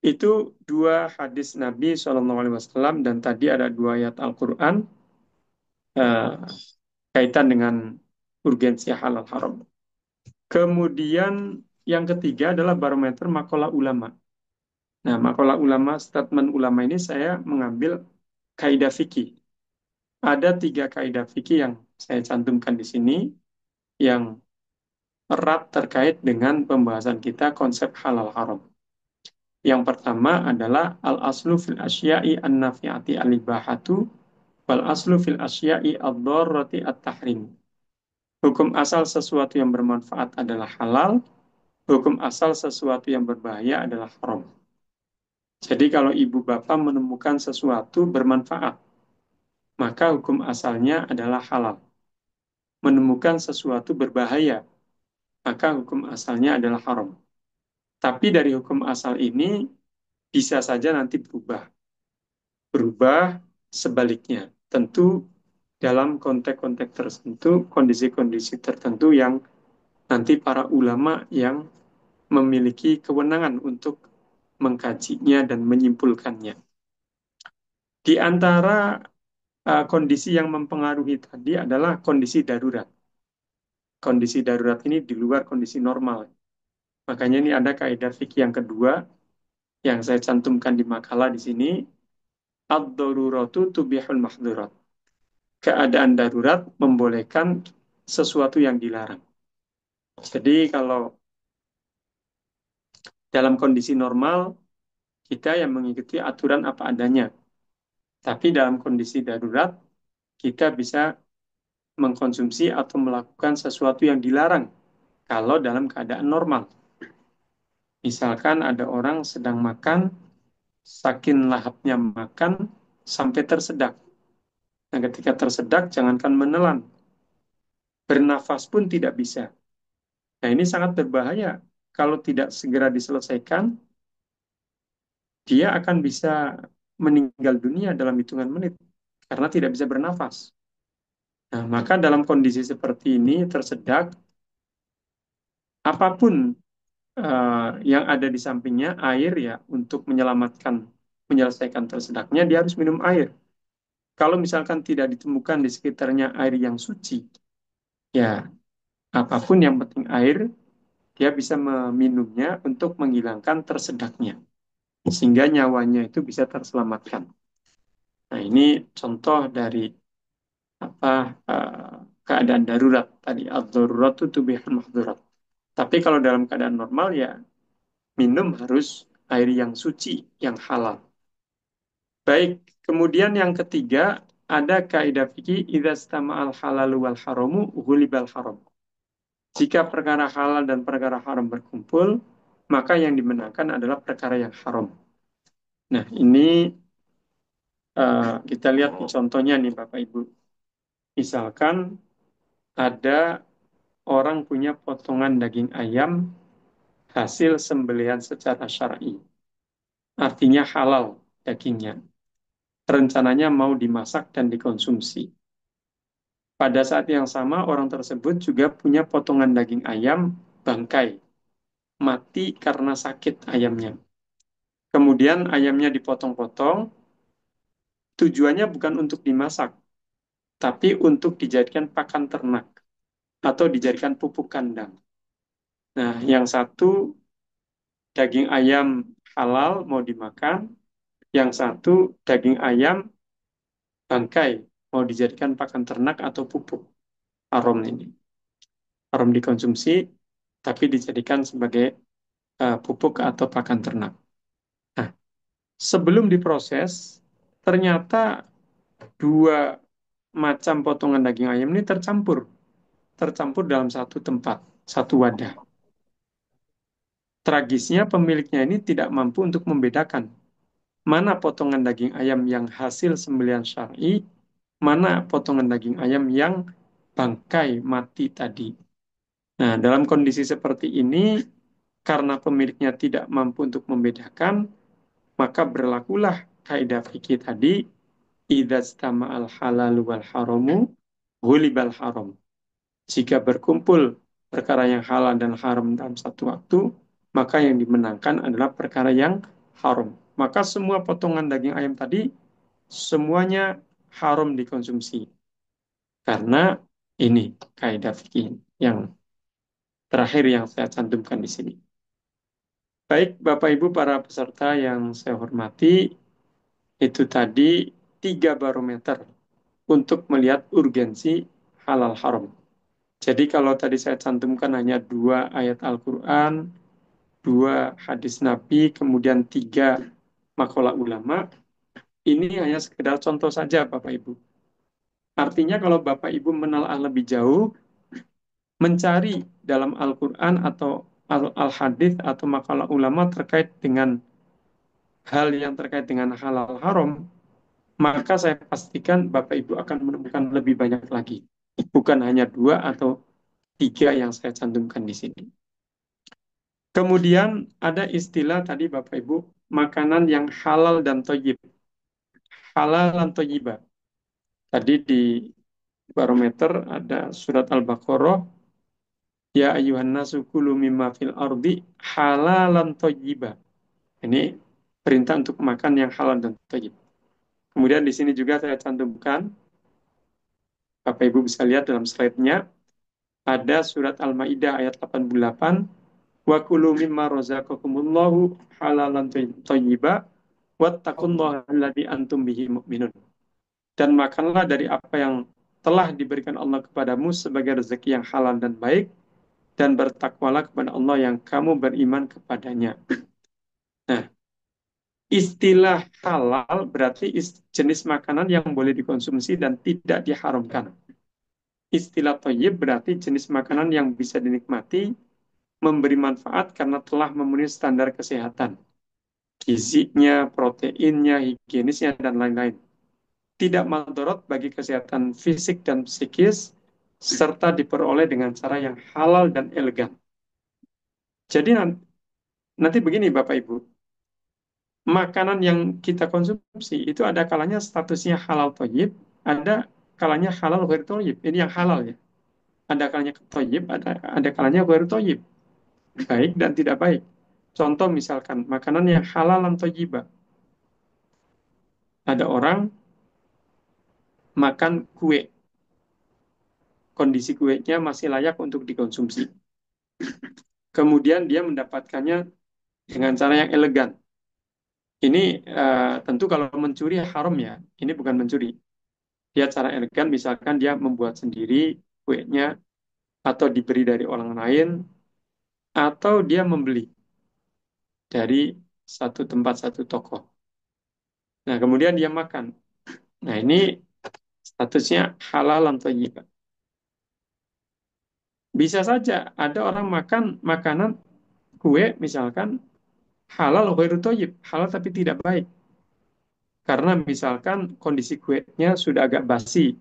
Itu dua hadis Nabi SAW dan tadi ada dua ayat Al-Quran kaitan dengan urgensi halal haram. Kemudian yang ketiga adalah barometer makalah ulama. Nah, makalah ulama, statement ulama ini saya mengambil kaidah fikih. Ada tiga kaidah fikih yang saya cantumkan di sini yang erat terkait dengan pembahasan kita konsep halal haram. Yang pertama adalah al-aslu fil asya'i an-nafi'ati al-ibahatu wal aslu fil asya'i ad-darrati at-tahrim. Hukum asal sesuatu yang bermanfaat adalah halal, hukum asal sesuatu yang berbahaya adalah haram. Jadi kalau ibu bapak menemukan sesuatu bermanfaat, maka hukum asalnya adalah halal. menemukan sesuatu berbahaya, maka hukum asalnya adalah haram. Tapi dari hukum asal ini bisa saja nanti berubah sebaliknya. Tentu dalam konteks-konteks tertentu, kondisi-kondisi tertentu yang nanti para ulama yang memiliki kewenangan untuk mengkajinya dan menyimpulkannya. Di antara kondisi yang mempengaruhi tadi adalah kondisi darurat. Kondisi darurat ini di luar kondisi normal. Makanya ini ada kaidah fikih yang kedua yang saya cantumkan di makalah di sini. Ad-daruratu tubihul mahdurat. Keadaan darurat membolehkan sesuatu yang dilarang. Jadi kalau dalam kondisi normal, kita yang mengikuti aturan apa adanya. Tapi dalam kondisi darurat, kita bisa mengkonsumsi atau melakukan sesuatu yang dilarang kalau dalam keadaan normal. Misalkan ada orang sedang makan, saking lahapnya makan sampai tersedak. Nah, ketika tersedak, jangankan menelan, bernafas pun tidak bisa. Nah, ini sangat berbahaya. Kalau tidak segera diselesaikan, dia akan bisa meninggal dunia dalam hitungan menit karena tidak bisa bernafas. Nah, maka dalam kondisi seperti ini tersedak, apapun yang ada di sampingnya, air ya untuk menyelesaikan tersedaknya, dia harus minum air. Kalau misalkan tidak ditemukan di sekitarnya air yang suci, ya apapun yang penting air, dia bisa meminumnya untuk menghilangkan tersedaknya, sehingga nyawanya itu bisa terselamatkan. Nah, ini contoh dari apa keadaan darurat tadi, ad-darurat itu tubihul mahdurat. Tapi kalau dalam keadaan normal ya minum harus air yang suci, yang halal. Baik, kemudian yang ketiga ada kaidah fikih idza istama'al halalu wal haramu ghulibal haram. Jika perkara halal dan perkara haram berkumpul, maka yang dimenangkan adalah perkara yang haram. Nah, ini kita lihat contohnya nih Bapak Ibu. Misalkan ada orang punya potongan daging ayam hasil sembelihan secara syar'i. Artinya halal dagingnya. Rencananya mau dimasak dan dikonsumsi. Pada saat yang sama, orang tersebut juga punya potongan daging ayam bangkai, mati karena sakit ayamnya. Kemudian ayamnya dipotong-potong, tujuannya bukan untuk dimasak, tapi untuk dijadikan pakan ternak atau dijadikan pupuk kandang. Nah, yang satu daging ayam halal mau dimakan, yang satu daging ayam bangkai mau dijadikan pakan ternak atau pupuk. Haram ini. Haram dikonsumsi, tapi dijadikan sebagai pupuk atau pakan ternak. Nah, sebelum diproses, ternyata dua macam potongan daging ayam ini tercampur dalam satu tempat, satu wadah. Tragisnya pemiliknya ini tidak mampu untuk membedakan mana potongan daging ayam yang hasil sembelihan syar'i, mana potongan daging ayam yang bangkai mati tadi. Nah, dalam kondisi seperti ini, karena pemiliknya tidak mampu untuk membedakan, maka berlakulah kaidah fikih tadi, idza al halal wal haramu ghulibal haram. Jika berkumpul perkara yang halal dan haram dalam satu waktu, maka yang dimenangkan adalah perkara yang haram. Maka semua potongan daging ayam tadi semuanya haram dikonsumsi. Karena ini kaidah fikih yang terakhir yang saya cantumkan di sini. Baik, Bapak Ibu para peserta yang saya hormati, itu tadi 3 barometer untuk melihat urgensi halal haram. Jadi kalau tadi saya cantumkan hanya 2 ayat Al-Quran, 2 hadis Nabi, kemudian 3 makalah ulama, ini hanya sekedar contoh saja Bapak Ibu. Artinya kalau Bapak Ibu menelaah lebih jauh, mencari dalam Al-Quran atau Al-Hadis atau makalah ulama terkait dengan hal yang terkait dengan halal haram, maka saya pastikan Bapak Ibu akan menemukan lebih banyak lagi. bukan hanya dua atau tiga yang saya cantumkan di sini. Kemudian ada istilah tadi Bapak Ibu, makanan yang halal dan thayyib. Halal dan thayyibah. Tadi di barometer ada surat Al-Baqarah, ya ayuhan nasu kulu mimma fil ardi halalan thayyibah. Ini perintah untuk makan yang halal dan thayyib. Kemudian di sini juga saya cantumkan, Bapak Ibu bisa lihat dalam slide-nya, ada surat Al-Maidah ayat 88, wa kulu mimma razaqakumullahu halalan thayyiba wattaqullaha alladzi antum bihi mu'minun. Dan makanlah dari apa yang telah diberikan Allah kepadamu sebagai rezeki yang halal dan baik, dan bertakwalah kepada Allah yang kamu beriman kepadanya. Nah, istilah halal berarti jenis makanan yang boleh dikonsumsi dan tidak diharamkan. Istilah thayyib berarti jenis makanan yang bisa dinikmati, memberi manfaat karena telah memenuhi standar kesehatan, gizinya, proteinnya, higienisnya, dan lain-lain. Tidak madorot bagi kesehatan fisik dan psikis, serta diperoleh dengan cara yang halal dan elegan. Jadi nanti begini Bapak Ibu, makanan yang kita konsumsi itu ada kalanya statusnya halal toyib, ada kalanya halal ghair toyib. Ini yang halal ya. Ada kalanya toyib, ada kalanya ghair toyib. Baik dan tidak baik. Contoh misalkan makanan yang halal dan toyibah. Ada orang makan kue, kondisi kuenya masih layak untuk dikonsumsi. Kemudian dia mendapatkannya dengan cara yang elegan. Ini tentu kalau mencuri haram ya. Ini bukan mencuri. Dia cara elegan, misalkan dia membuat sendiri kuenya, atau diberi dari orang lain, atau dia membeli dari satu tempat, satu toko. Nah, kemudian dia makan. Nah, ini statusnya halal atau thayyibah. Bisa saja ada orang makan makanan kue, misalkan halal ghairu thayyib, halal tapi tidak baik. Karena misalkan kondisi kuenya sudah agak basi,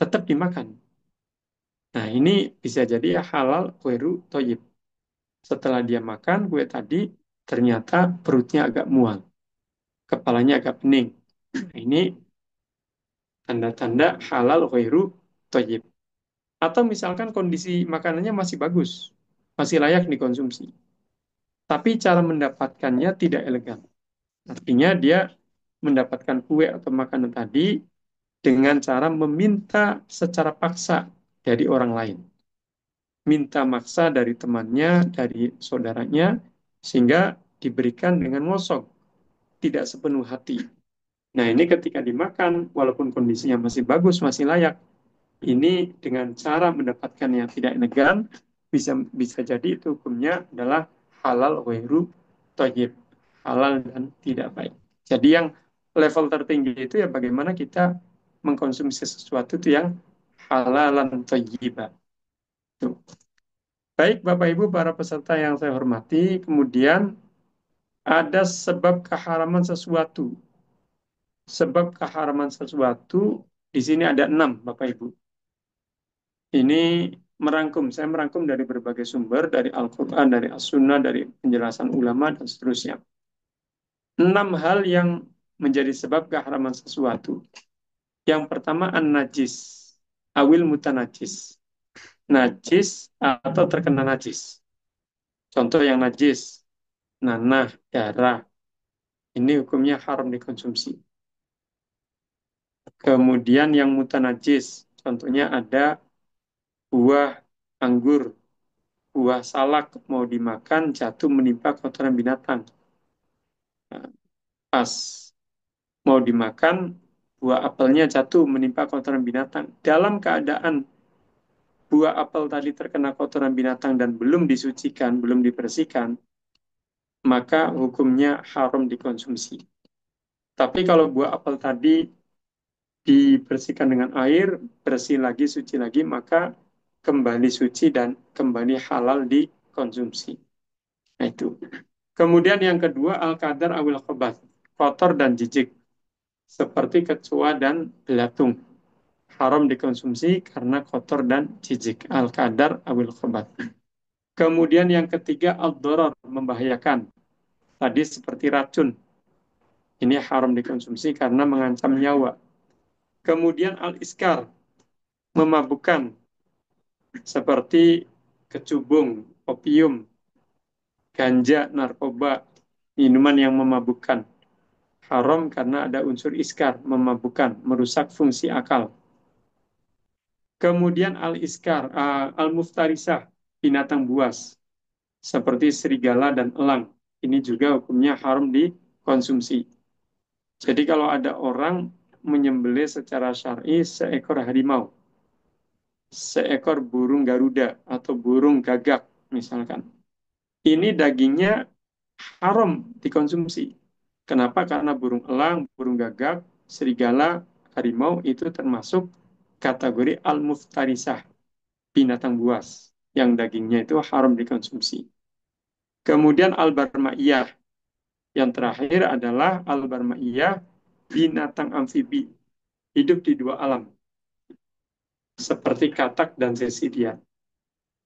tetap dimakan. Nah, ini bisa jadi ya halal ghairu thayyib. Setelah dia makan kue tadi, ternyata perutnya agak mual, kepalanya agak pening. Nah, ini tanda-tanda halal ghairu thayyib. Atau misalkan kondisi makanannya masih bagus, masih layak dikonsumsi. Tapi cara mendapatkannya tidak elegan. Artinya dia mendapatkan kue atau makanan tadi dengan cara meminta secara paksa dari orang lain. Minta maksa dari temannya, dari saudaranya, sehingga diberikan dengan ngosong, tidak sepenuh hati. Nah, ini ketika dimakan, walaupun kondisinya masih bagus, masih layak, ini dengan cara mendapatkan yang tidak elegan, bisa bisa jadi itu hukumnya adalah halal wairu thayyib, halal dan tidak baik. Jadi yang level tertinggi itu ya bagaimana kita mengkonsumsi sesuatu itu yang halal dan thayyiban. Baik Bapak Ibu para peserta yang saya hormati, kemudian ada sebab keharaman sesuatu. Sebab keharaman sesuatu di sini ada 6 Bapak Ibu. Ini saya merangkum dari berbagai sumber, dari Al-Quran, dari As-Sunnah, dari penjelasan ulama, dan seterusnya. 6 hal yang menjadi sebab keharaman sesuatu. Yang pertama, an-najis, awil mutanajis. Najis atau terkena najis. Contoh yang najis, nanah, darah. Ini hukumnya haram dikonsumsi. Kemudian yang mutanajis, contohnya ada buah anggur, buah salak mau dimakan jatuh menimpa kotoran binatang. Nah, pas mau dimakan buah apelnya jatuh menimpa kotoran binatang. Dalam keadaan buah apel tadi terkena kotoran binatang dan belum disucikan, belum dibersihkan, maka hukumnya haram dikonsumsi. Tapi kalau buah apel tadi dibersihkan dengan air, bersih lagi, suci lagi, maka kembali suci dan kembali halal dikonsumsi. Nah, itu. Kemudian yang kedua, al-qadar awil khobath, kotor dan jijik. seperti kecoa dan belatung. Haram dikonsumsi karena kotor dan jijik. Al-kadar awil khobat. Kemudian yang ketiga, al-doror, membahayakan. Tadi seperti racun. Ini haram dikonsumsi karena mengancam nyawa. Kemudian al-iskar, memabukkan. Seperti kecubung, opium, ganja, narkoba, minuman yang memabukkan. Haram karena ada unsur iskar, memabukkan, merusak fungsi akal. Kemudian al-iskar, al-muftarisah, binatang buas, seperti serigala dan elang. Ini juga hukumnya haram dikonsumsi. Jadi kalau ada orang menyembelih secara syar'i seekor harimau, seekor burung garuda atau burung gagak misalkan, ini dagingnya haram dikonsumsi. Kenapa? Karena burung elang, burung gagak, serigala, harimau itu termasuk kategori al-muftarisah, binatang buas yang dagingnya itu haram dikonsumsi. Kemudian al-barmaiyah, yang terakhir adalah al-barmaiyah, binatang amfibi, hidup di dua alam, seperti katak dan sesilia.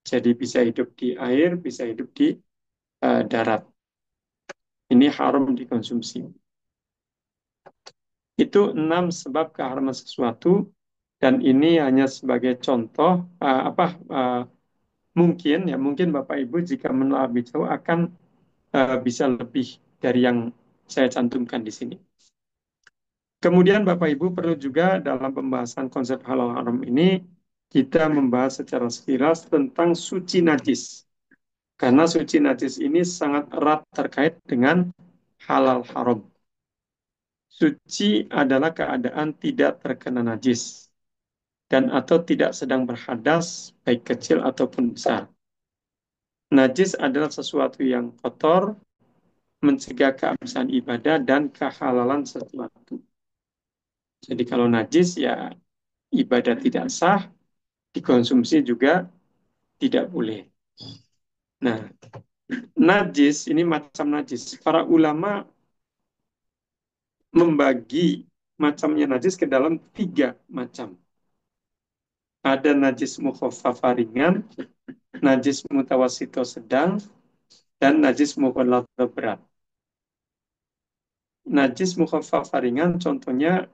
Jadi bisa hidup di air, bisa hidup di darat. Ini haram dikonsumsi. Itu 6 sebab keharaman sesuatu, dan ini hanya sebagai contoh mungkin ya, mungkin Bapak Ibu jika menelaah lebih jauh akan bisa lebih dari yang saya cantumkan di sini. Kemudian Bapak Ibu perlu juga dalam pembahasan konsep halal haram ini kita membahas secara sekilas tentang suci najis. Karena suci najis ini sangat erat terkait dengan halal haram. Suci adalah keadaan tidak terkena najis dan atau tidak sedang berhadas baik kecil ataupun besar. Najis adalah sesuatu yang kotor, mencegah keabsahan ibadah dan kehalalan sesuatu. Jadi kalau najis ya ibadah tidak sah, dikonsumsi juga tidak boleh. Nah, najis ini macam najis. Para ulama membagi macamnya najis ke dalam 3 macam. Ada najis mukhaffafa ringan, najis mutawasito sedang, dan najis mughalladha berat. Najis mukhaffafa ringan contohnya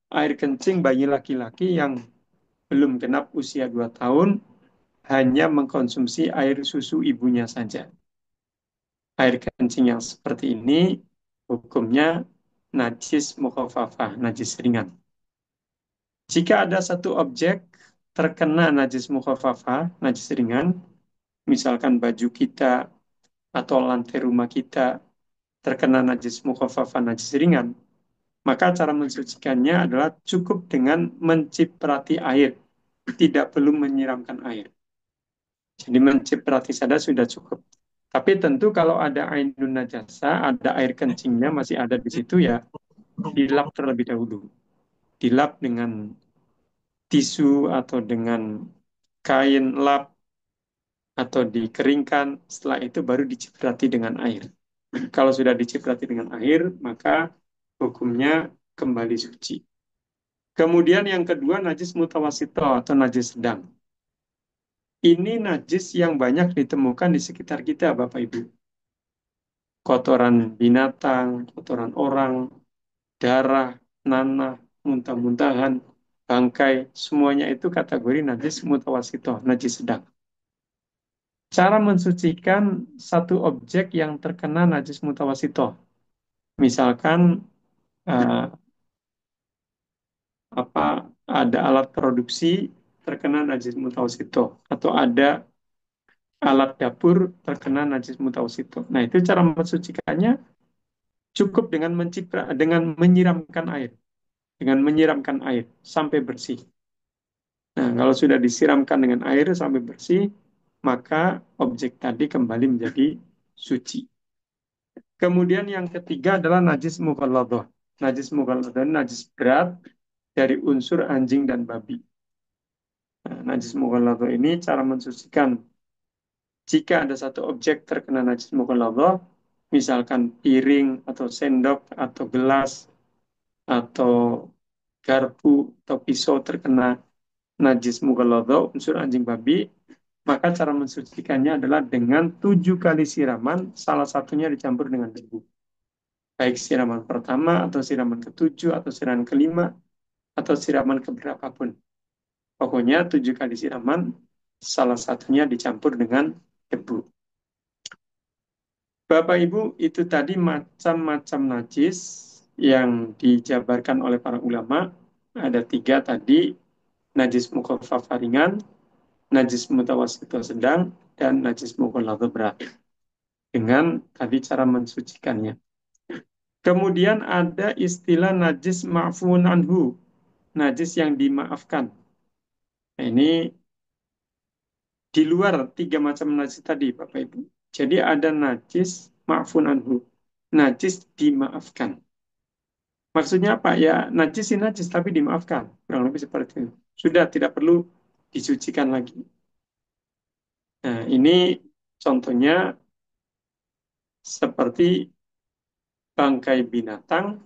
air kencing bayi laki-laki yang belum genap usia 2 tahun hanya mengkonsumsi air susu ibunya saja. Air kencing yang seperti ini hukumnya najis mukhafafah, najis ringan. Jika ada satu objek terkena najis mukhafafah, najis ringan, misalkan baju kita atau lantai rumah kita terkena najis mukhafafah, najis ringan, maka cara mensucikannya adalah cukup dengan menciprati air, tidak perlu menyiramkan air. Jadi menciprati saja sudah cukup. Tapi tentu kalau ada ainun najasa, ada air kencingnya masih ada di situ ya, dilap terlebih dahulu. Dilap dengan tisu atau dengan kain lap atau dikeringkan, setelah itu baru diciprati dengan air. Kalau sudah diciprati dengan air, maka hukumnya kembali suci. Kemudian yang kedua, najis mutawasito atau najis sedang. Ini najis yang banyak ditemukan di sekitar kita, Bapak Ibu. Kotoran binatang, kotoran orang, darah, nanah, muntah-muntahan, bangkai, semuanya itu kategori najis mutawasito, najis sedang. Cara mensucikan satu objek yang terkena najis mutawasito. Misalkan eh, apa ada alat produksi terkena najis mutawasito atau ada alat dapur terkena najis mutawasito. Nah, itu cara mensucikannya cukup dengan dengan menyiramkan air sampai bersih. Nah, kalau sudah disiramkan dengan air sampai bersih, maka objek tadi kembali menjadi suci. Kemudian yang ketiga adalah najis mughalladhah. Najis mughalladhah najis berat dari unsur anjing dan babi. Nah, najis mughalladhah ini cara mensucikan. Jika ada satu objek terkena najis mughalladhah, misalkan piring atau sendok atau gelas atau garpu atau pisau terkena najis mughaladha, unsur anjing babi, maka cara mensucikannya adalah dengan 7 kali siraman, salah satunya dicampur dengan debu. Baik siraman pertama atau siraman ketujuh atau siraman kelima atau siraman keberapapun. Pokoknya 7 kali siraman, salah satunya dicampur dengan debu. Bapak Ibu, itu tadi macam-macam najis yang dijabarkan oleh para ulama. Ada 3 tadi, najis mukhaffafah ringan, najis mutawassithah sedang, dan najis mughalladhah berat. Dengan tadi cara mensucikannya. Kemudian ada istilah najis ma'fun anhu, najis yang dimaafkan. Nah, ini di luar 3 macam najis tadi, Bapak Ibu. Jadi ada najis ma'fun anhu, najis dimaafkan. Maksudnya apa? Ya, najis sih najis, tapi dimaafkan. Kurang lebih seperti itu. Sudah tidak perlu disucikan lagi. Nah, ini contohnya seperti bangkai binatang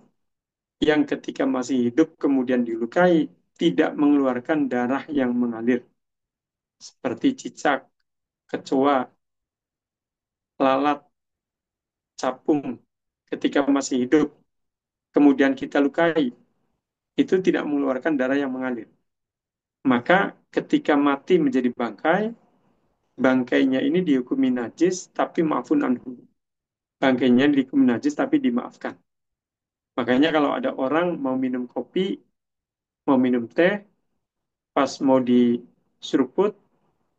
yang ketika masih hidup kemudian dilukai, tidak mengeluarkan darah yang mengalir. Seperti cicak, kecoa, lalat, capung, ketika masih hidup, kemudian kita lukai, itu tidak mengeluarkan darah yang mengalir. Maka ketika mati menjadi bangkai, bangkainya ini dihukumi najis, tapi maafun anhu. Bangkainya dihukumi najis, tapi dimaafkan. Makanya kalau ada orang mau minum kopi, mau minum teh, pas mau diseruput,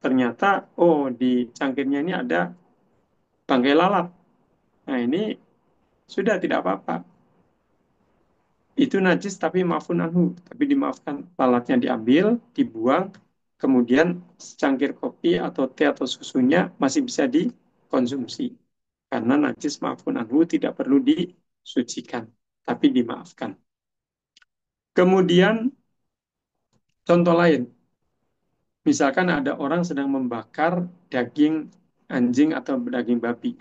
ternyata, oh di cangkirnya ini ada bangkai lalat. Nah ini sudah tidak apa-apa. Itu najis tapi maafun anhu, tapi dimaafkan. Lalatnya diambil, dibuang, kemudian secangkir kopi atau teh atau susunya masih bisa dikonsumsi. Karena najis maafun anhu tidak perlu disucikan, tapi dimaafkan. Kemudian contoh lain, misalkan ada orang sedang membakar daging anjing atau daging babi.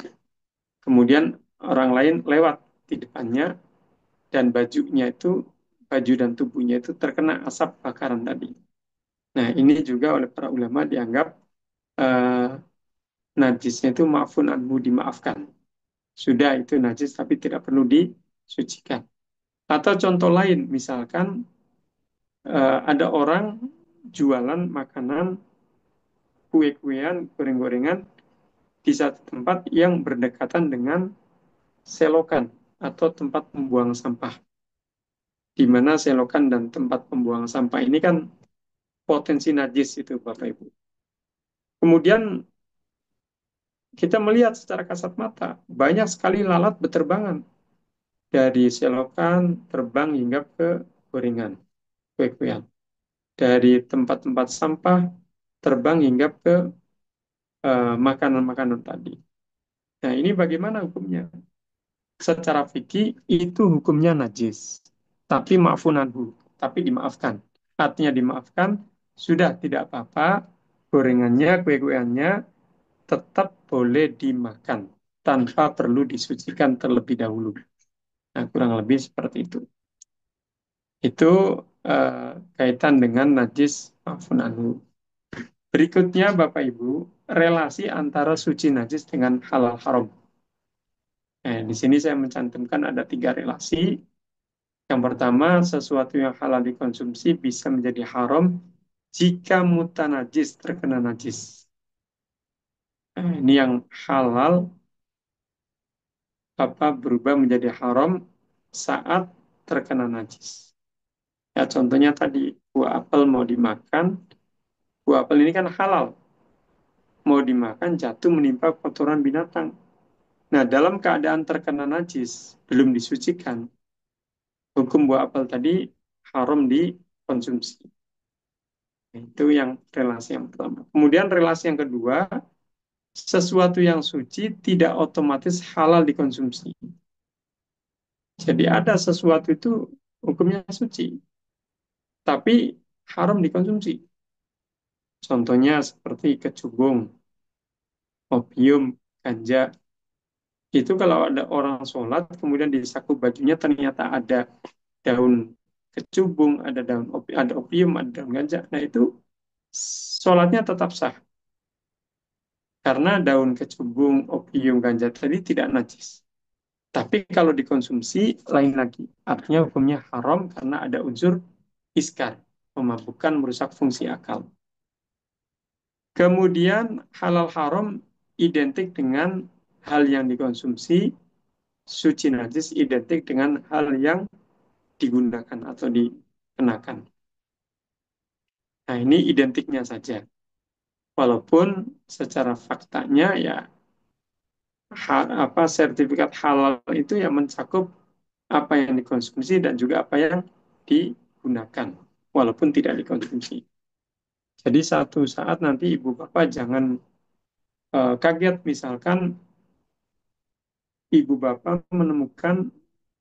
Kemudian orang lain lewat di depannya dan baju dan tubuhnya itu terkena asap bakaran tadi. Nah, ini juga oleh para ulama dianggap eh, najisnya itu maafun anhu, dimaafkan. Sudah itu najis tapi tidak perlu disucikan. Atau contoh lain, misalkan ada orang jualan makanan, kue-kuean, goreng-gorengan di satu tempat yang berdekatan dengan selokan atau tempat pembuangan sampah. Di mana selokan dan tempat pembuangan sampah ini kan potensi najis itu Bapak Ibu. Kemudian kita melihat secara kasat mata, banyak sekali lalat berterbangan dari selokan terbang hingga ke gorengan, kue-kuean. Dari tempat-tempat sampah terbang hingga ke makanan-makanan tadi. Nah, ini bagaimana hukumnya? Secara fikih itu hukumnya najis, tapi maafun anhu, tapi dimaafkan. Artinya dimaafkan, sudah tidak apa-apa, gorengannya, kue-kueannya tetap boleh dimakan tanpa perlu disucikan terlebih dahulu. Nah, kurang lebih seperti itu. Itu kaitan dengan najis maafun anhu. Berikutnya, Bapak Ibu, relasi antara suci najis dengan halal haram. Nah, di sini saya mencantumkan ada 3 relasi. Yang pertama, sesuatu yang halal dikonsumsi bisa menjadi haram jika mutanajis terkena najis. Nah, ini yang halal berubah menjadi haram saat terkena najis. Ya, contohnya tadi buah apel mau dimakan, buah apel ini kan halal, mau dimakan jatuh menimpa kotoran binatang. Nah, dalam keadaan terkena najis, belum disucikan, hukum buah apel tadi haram dikonsumsi. Itu yang relasi yang pertama. Kemudian relasi yang kedua, sesuatu yang suci tidak otomatis halal dikonsumsi. Jadi ada sesuatu itu hukumnya suci, tapi haram dikonsumsi. Contohnya seperti kecubung, opium, ganja. Itu kalau ada orang sholat, kemudian di saku bajunya ternyata ada daun kecubung, ada ada opium, ada daun ganja. Nah itu sholatnya tetap sah karena daun kecubung, opium, ganja tadi tidak najis. Tapi kalau dikonsumsi lain lagi. Artinya hukumnya haram karena ada unsur iskar, memabukkan, merusak fungsi akal. Kemudian halal haram identik dengan hal yang dikonsumsi, suci najis identik dengan hal yang digunakan atau dikenakan. Nah, ini identiknya saja. Walaupun secara faktanya ya apa sertifikat halal itu yang mencakup apa yang dikonsumsi dan juga apa yang digunakan walaupun tidak dikonsumsi. Jadi satu saat nanti ibu bapak jangan kaget misalkan ibu bapak menemukan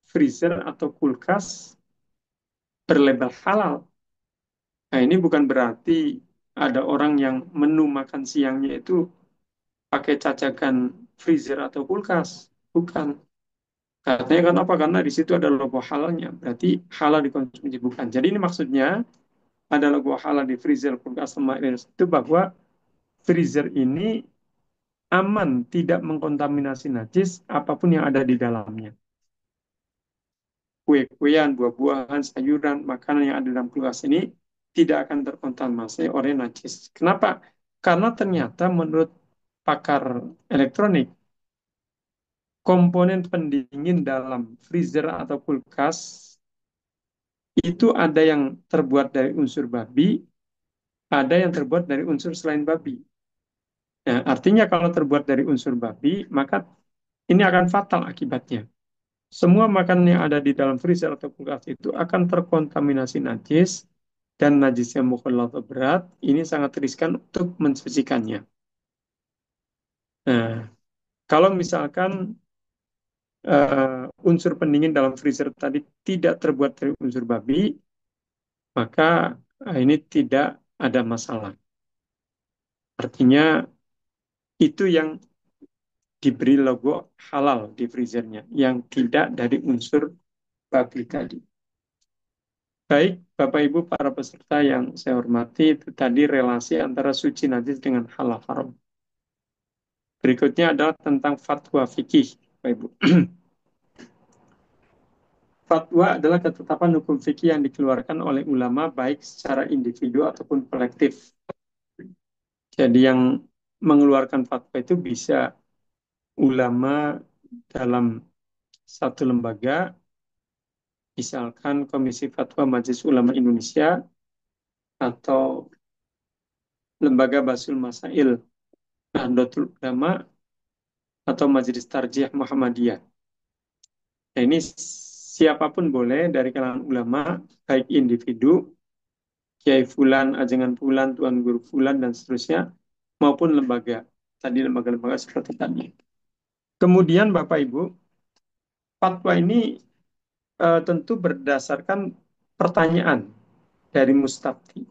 freezer atau kulkas berlabel halal. Nah, ini bukan berarti ada orang yang menu makan siangnya itu pakai cacakan freezer atau kulkas. Bukan. Katanya kan apa? Karena di situ ada logo halalnya. Berarti halal dikonsumsi. Bukan. Jadi ini maksudnya ada logo halal di freezer, kulkas, lemari itu bahwa freezer ini aman, tidak mengkontaminasi najis apapun yang ada di dalamnya. Kue-kuean, buah-buahan, sayuran, makanan yang ada dalam kulkas ini tidak akan terkontaminasi oleh najis. Kenapa? Karena ternyata menurut pakar elektronik, komponen pendingin dalam freezer atau kulkas itu ada yang terbuat dari unsur babi, ada yang terbuat dari unsur selain babi. Nah, artinya kalau terbuat dari unsur babi, maka ini akan fatal akibatnya. Semua makanan yang ada di dalam freezer atau kulkas itu akan terkontaminasi najis dan najisnya mukhalaf berat, ini sangat riskan untuk mensucikannya. Nah, kalau misalkan unsur pendingin dalam freezer tadi tidak terbuat dari unsur babi, maka ini tidak ada masalah. Artinya itu yang diberi logo halal di freezernya, yang tidak dari unsur babi tadi. Baik, Bapak Ibu para peserta yang saya hormati, itu tadi relasi antara suci najis dengan halal haram. Berikutnya adalah tentang fatwa fikih, Bapak Ibu. Fatwa adalah ketetapan hukum fikih yang dikeluarkan oleh ulama baik secara individu ataupun kolektif. Jadi yang mengeluarkan fatwa itu bisa ulama dalam satu lembaga, misalkan Komisi Fatwa Majelis Ulama Indonesia atau Lembaga Basul Masail Nahdlatul Ulama atau Majelis Tarjih Muhammadiyah. Nah, ini siapapun boleh dari kalangan ulama, baik individu, Kiai Fulan, Ajengan Fulan, Tuan Guru Fulan, dan seterusnya, maupun lembaga. Tadi lembaga-lembaga seperti tadi. Kemudian Bapak Ibu, fatwa ini tentu berdasarkan pertanyaan dari mustafti.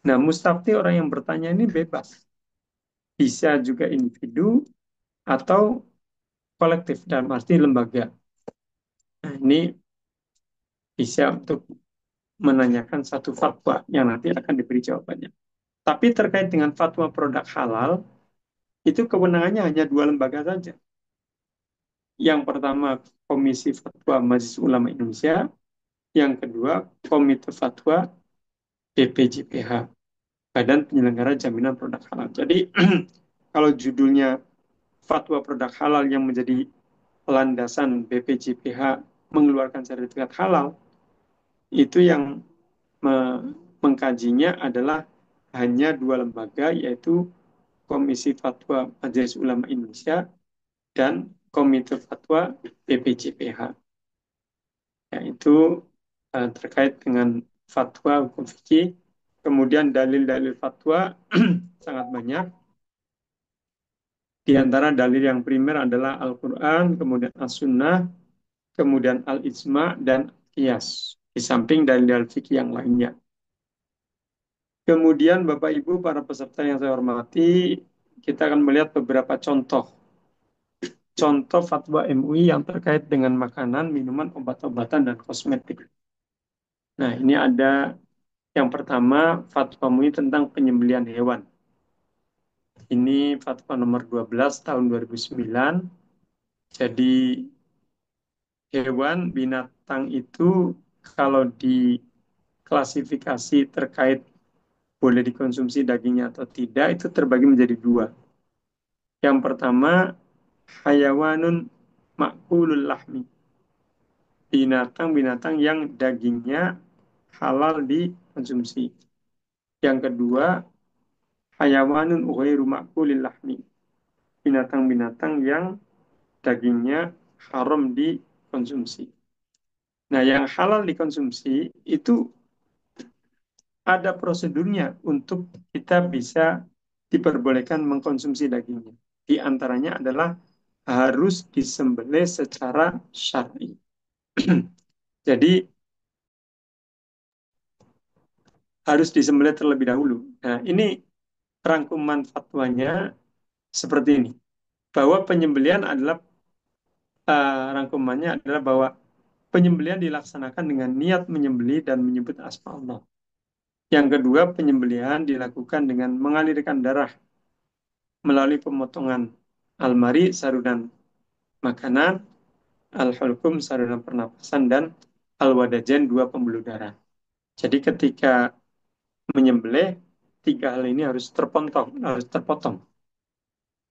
Nah, mustafti orang yang bertanya ini bebas. Bisa juga individu atau kolektif dalam arti lembaga. Nah, ini bisa untuk menanyakan satu fatwa yang nanti akan diberi jawabannya. Tapi terkait dengan fatwa produk halal, itu kewenangannya hanya dua lembaga saja. Yang pertama, Komisi Fatwa Majelis Ulama Indonesia. Yang kedua, Komite Fatwa BPJPH, Badan Penyelenggara Jaminan Produk Halal. Jadi, kalau judulnya fatwa produk halal yang menjadi landasan BPJPH mengeluarkan sertifikat halal, itu yang mengkajinya adalah hanya dua lembaga, yaitu Komisi Fatwa Majelis Ulama Indonesia dan Komite Fatwa BPJPH. Yaitu terkait dengan fatwa hukum fikih. Kemudian dalil-dalil fatwa sangat banyak. Di antara dalil yang primer adalah Al-Quran, kemudian As-Sunnah, kemudian Al-Ijma, dan Qiyas. Di samping dalil-dalil fikih yang lainnya. Kemudian Bapak Ibu para peserta yang saya hormati, kita akan melihat beberapa contoh. Contoh fatwa MUI yang terkait dengan makanan, minuman, obat-obatan, dan kosmetik. Nah, ini ada yang pertama fatwa MUI tentang penyembelihan hewan. Ini fatwa nomor 12 tahun 2009. Jadi hewan binatang itu kalau diklasifikasi terkait boleh dikonsumsi dagingnya atau tidak itu terbagi menjadi dua. Yang pertama hayawanun makulul lahmi, binatang-binatang yang dagingnya halal dikonsumsi. Yang kedua hayawanun ghairu makulil lahmi, binatang-binatang yang dagingnya haram dikonsumsi. Nah, yang halal dikonsumsi itu ada prosedurnya untuk kita bisa diperbolehkan mengkonsumsi dagingnya. Di antaranya adalah harus disembelih secara syar'i. Jadi harus disembelih terlebih dahulu. Nah, ini rangkuman fatwanya seperti ini. Bahwa penyembelihan adalah rangkumannya adalah bahwa penyembelihan dilaksanakan dengan niat menyembelih dan menyebut asma Allah. Yang kedua, penyembelihan dilakukan dengan mengalirkan darah melalui pemotongan almari, saluran makanan, al-hulkum, saluran pernapasan, dan al-wadajen, dua pembuluh darah. Jadi ketika menyembelih, tiga hal ini harus terpotong.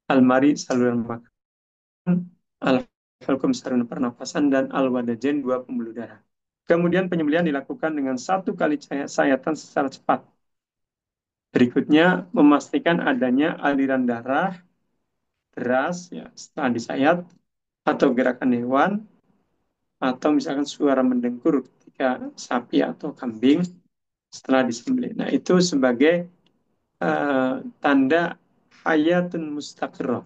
Almari, saluran makanan, al-hulkum, saluran pernapasan, dan al-wadajen, dua pembuluh darah. Kemudian penyembelihan dilakukan dengan satu kali sayatan secara cepat. Berikutnya, memastikan adanya aliran darah deras ya setelah disayat atau gerakan hewan atau misalkan suara mendengkur ketika sapi atau kambing setelah disembelih. Nah, itu sebagai tanda hayatun mustaqirrah,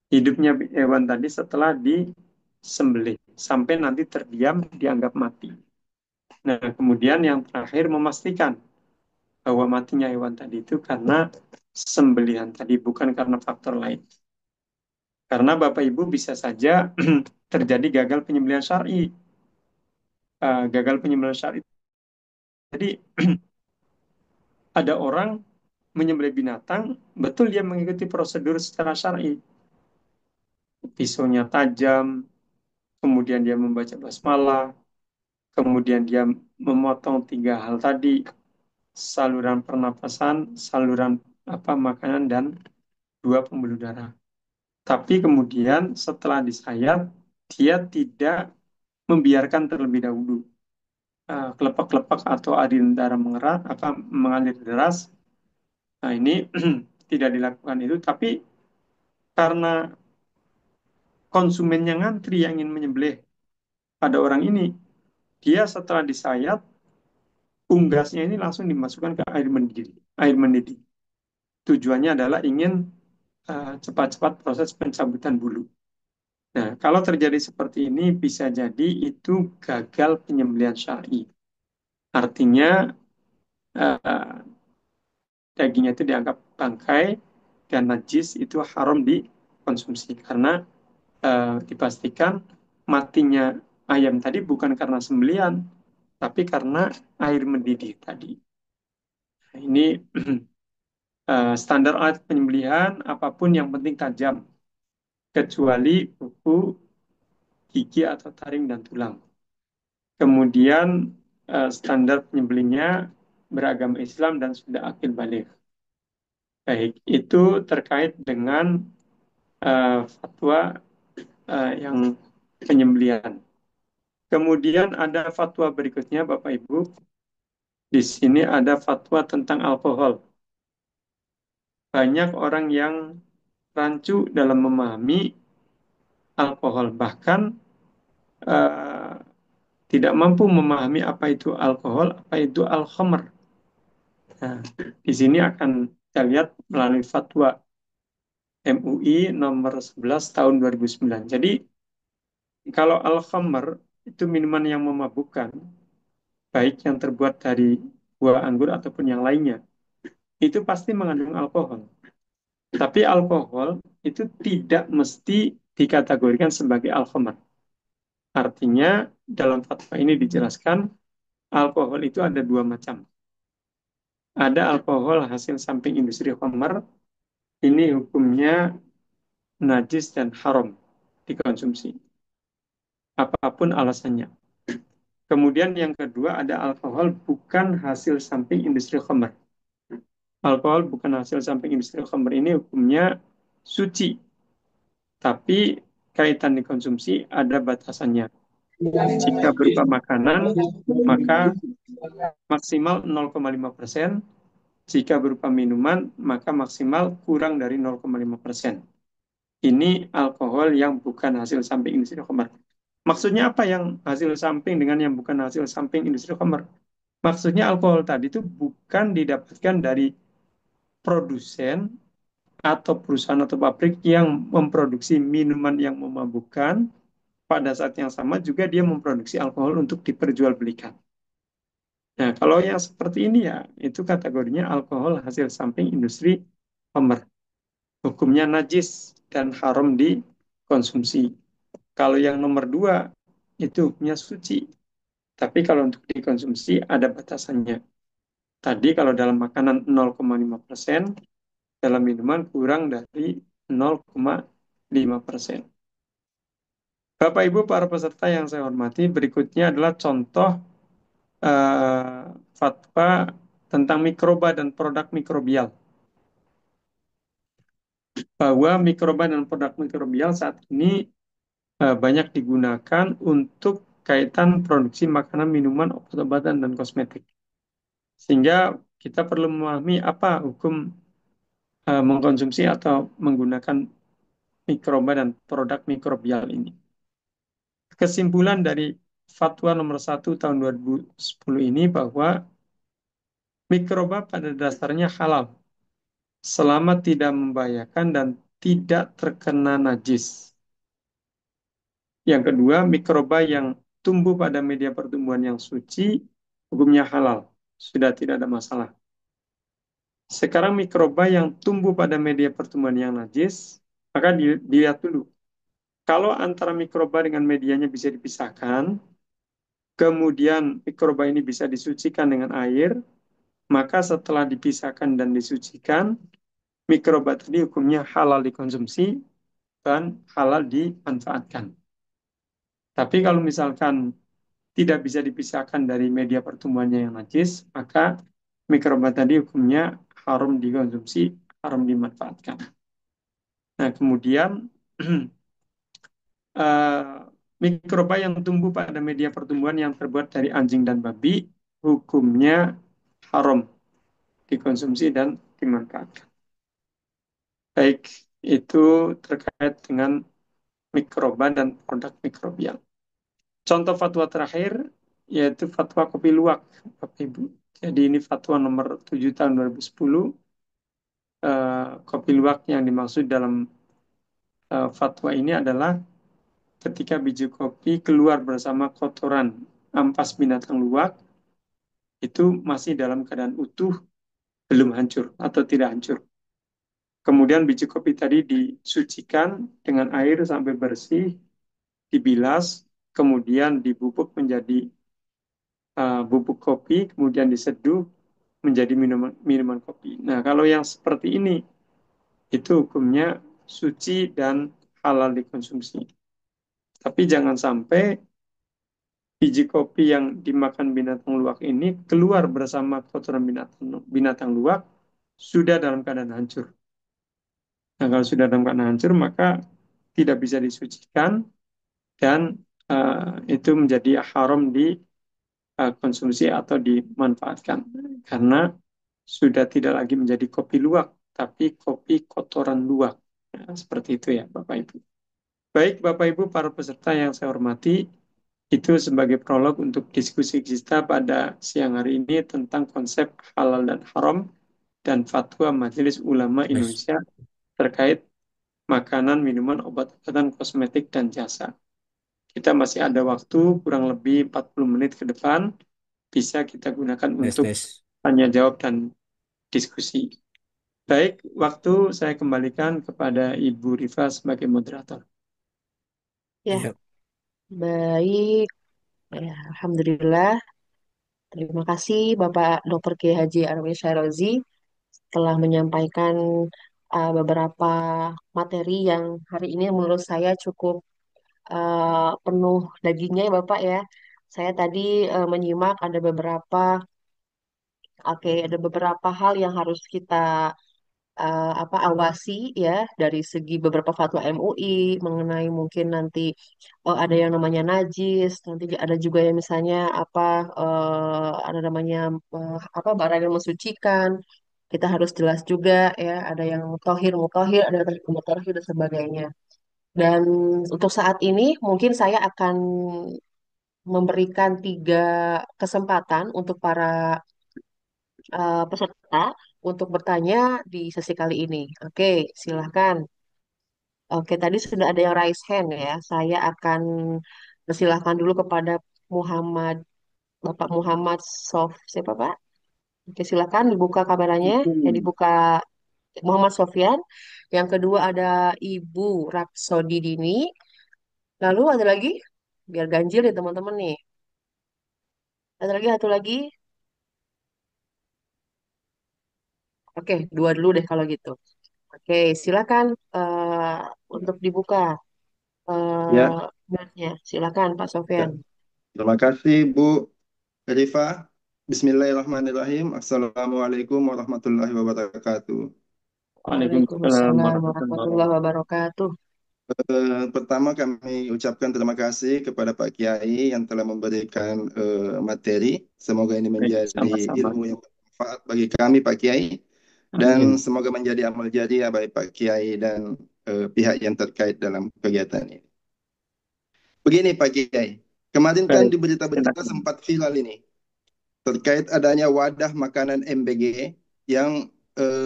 hidupnya hewan tadi setelah disembelih sampai nanti terdiam dianggap mati. Nah, kemudian yang terakhir memastikan bahwa matinya hewan tadi itu karena sembelihan tadi bukan karena faktor lain. Karena Bapak Ibu bisa saja terjadi gagal penyembelihan syar'i. Gagal penyembelihan syar'i. Jadi ada orang menyembelih binatang, betul dia mengikuti prosedur secara syar'i. Pisaunya tajam, kemudian dia membaca basmalah, kemudian dia memotong tiga hal tadi, saluran pernapasan, saluran makanan, dan dua pembuluh darah. Tapi kemudian setelah disayat, dia tidak membiarkan terlebih dahulu kelepak-kelepak atau aliran darah mengalir deras. Nah, ini tidak dilakukan itu, tapi karena konsumennya ngantri yang ingin menyembelih pada orang ini, dia setelah disayat, unggasnya ini langsung dimasukkan ke air mendidih. Air mendidih. Tujuannya adalah ingin cepat-cepat proses pencabutan bulu. Nah, kalau terjadi seperti ini, bisa jadi itu gagal penyembelihan syar'i. Artinya, uh, dagingnya itu dianggap bangkai dan najis itu haram dikonsumsi karena dipastikan matinya ayam tadi bukan karena sembelian tapi karena air mendidih tadi. Nah, ini standar alat penyembelihan apapun yang penting tajam kecuali kuku, gigi atau taring dan tulang. Kemudian standar penyembelihnya beragama Islam dan sudah akil balik. Baik, itu terkait dengan fatwa yang penyembelihan. Kemudian ada fatwa berikutnya, Bapak Ibu. Di sini ada fatwa tentang alkohol. Banyak orang yang rancu dalam memahami alkohol, bahkan uh, tidak mampu memahami apa itu alkohol, apa itu al-khamr. Nah, di sini akan kita lihat melalui fatwa MUI nomor 11 tahun 2009. Jadi, kalau al-khamr itu minuman yang memabukkan, baik yang terbuat dari buah anggur ataupun yang lainnya, itu pasti mengandung alkohol. Tapi alkohol itu tidak mesti dikategorikan sebagai alkohol. Artinya dalam fatwa ini dijelaskan alkohol itu ada dua macam. Ada alkohol hasil samping industri khamar, ini hukumnya najis dan haram dikonsumsi, apapun alasannya. Kemudian yang kedua ada alkohol bukan hasil samping industri khamar. Alkohol bukan hasil samping industri khamar ini hukumnya suci, tapi kaitan dikonsumsi ada batasannya. Jika berupa makanan, maka maksimal 0,5%. Jika berupa minuman, maka maksimal kurang dari 0,5%. Ini alkohol yang bukan hasil samping industri khamar. Maksudnya apa yang hasil samping dengan yang bukan hasil samping industri khamar? Maksudnya alkohol tadi itu bukan didapatkan dari produsen atau perusahaan atau pabrik yang memproduksi minuman yang memabukkan, pada saat yang sama juga dia memproduksi alkohol untuk diperjualbelikan. Nah, kalau yang seperti ini ya, itu kategorinya alkohol hasil samping industri khamar. Hukumnya najis dan haram dikonsumsi. Kalau yang nomor dua, itu hukumnya suci. Tapi kalau untuk dikonsumsi ada batasannya. Tadi kalau dalam makanan 0,5%, dalam minuman kurang dari 0,5%. Bapak Ibu para peserta yang saya hormati, berikutnya adalah contoh eh, fatwa tentang mikroba dan produk mikrobial. Bahwa mikroba dan produk mikrobial saat ini banyak digunakan untuk kaitan produksi makanan, minuman, obat-obatan, dan kosmetik. Sehingga kita perlu memahami apa hukum mengkonsumsi atau menggunakan mikroba dan produk mikrobial ini. Kesimpulan dari Fatwa nomor 1 tahun 2010 ini bahwa mikroba pada dasarnya halal selama tidak membahayakan dan tidak terkena najis. Yang kedua, mikroba yang tumbuh pada media pertumbuhan yang suci hukumnya halal, sudah tidak ada masalah. Sekarang mikroba yang tumbuh pada media pertumbuhan yang najis, maka dilihat dulu. Kalau antara mikroba dengan medianya bisa dipisahkan, kemudian mikroba ini bisa disucikan dengan air, maka setelah dipisahkan dan disucikan, mikroba tadi hukumnya halal dikonsumsi dan halal dimanfaatkan. Tapi kalau misalkan tidak bisa dipisahkan dari media pertumbuhannya yang najis, maka mikroba tadi hukumnya haram dikonsumsi, haram dimanfaatkan. Nah, kemudian eh, mikroba yang tumbuh pada media pertumbuhan yang terbuat dari anjing dan babi, hukumnya haram dikonsumsi dan dimanfaatkan. Baik, itu terkait dengan mikroba dan produk mikrobial. Contoh fatwa terakhir yaitu fatwa kopi luwak, Bapak Ibu. Jadi ini fatwa nomor 7 tahun 2010. Kopi luwak yang dimaksud dalam fatwa ini adalah ketika biji kopi keluar bersama kotoran ampas binatang luwak, itu masih dalam keadaan utuh, belum hancur atau tidak hancur. Kemudian biji kopi tadi disucikan dengan air sampai bersih, dibilas, kemudian dibubuk menjadi bubuk kopi, kemudian diseduh menjadi minuman, minuman kopi. Nah, kalau yang seperti ini, itu hukumnya suci dan halal dikonsumsi. Tapi jangan sampai biji kopi yang dimakan binatang luwak ini keluar bersama kotoran binatang luwak sudah dalam keadaan hancur. Nah, kalau sudah dalam keadaan hancur, maka tidak bisa disucikan dan itu menjadi haram dikonsumsi atau dimanfaatkan. Karena sudah tidak lagi menjadi kopi luwak, tapi kopi kotoran luwak. Nah, seperti itu ya, Bapak Ibu. Baik, Bapak Ibu, para peserta yang saya hormati, itu sebagai prolog untuk diskusi kita pada siang hari ini tentang konsep halal dan haram dan fatwa Majelis Ulama Mas, Indonesia terkait makanan, minuman, obat-obatan, kosmetik, dan jasa. Kita masih ada waktu kurang lebih 40 menit ke depan, bisa kita gunakan tes untuk tes. tanya jawab dan diskusi. Baik, waktu saya kembalikan kepada Ibu Rifa sebagai moderator. Ya, Iya, baik. Ya, Alhamdulillah. Terima kasih Bapak Dr. Kiai Haji Arwin Syairozi telah menyampaikan beberapa materi yang hari ini menurut saya cukup penuh dagingnya ya Bapak ya. Saya tadi menyimak ada ada beberapa hal yang harus kita awasi ya dari segi beberapa fatwa MUI mengenai mungkin nanti ada yang namanya najis, nanti ada juga yang misalnya ada namanya barang yang mensucikan. Kita harus jelas juga ya, ada yang mutohir, mutohir, ada yang mutohir dan sebagainya. Dan untuk saat ini mungkin saya akan memberikan 3 kesempatan untuk para peserta untuk bertanya di sesi kali ini. Oke, silahkan. Oke, tadi sudah ada yang raise hand ya. Saya akan persilahkan dulu kepada Muhammad, Bapak Muhammad siapa Pak? Oke, silahkan dibuka kameranya. Dibuka Muhammad Sofyan. Yang kedua ada Ibu Rapsodi Dini. Lalu ada lagi, biar ganjil ya teman-teman nih. Ada lagi, satu lagi. Oke, dua dulu deh kalau gitu. Oke, silakan untuk dibuka Ya, mic-nya. Silakan Pak ya. Sofyan. Terima kasih Bu Rifa. Bismillahirrahmanirrahim. Assalamualaikum warahmatullahi wabarakatuh. Waalaikumsalam Waalaikumsalam warahmatullahi warahmatullahi wabarakatuh. wabarakatuh. Pertama kami ucapkan terima kasih kepada Pak Kiai yang telah memberikan materi. Semoga ini Baik, menjadi sama-sama. ilmu yang bermanfaat bagi kami Pak Kiai dan Amin. semoga menjadi amal jariah bagi Pak Kiai dan pihak yang terkait dalam kegiatan ini. Begini Pak Kiai, kemarin kan Baik, di berita-berita silakan. sempat viral ini terkait adanya wadah makanan MBG yang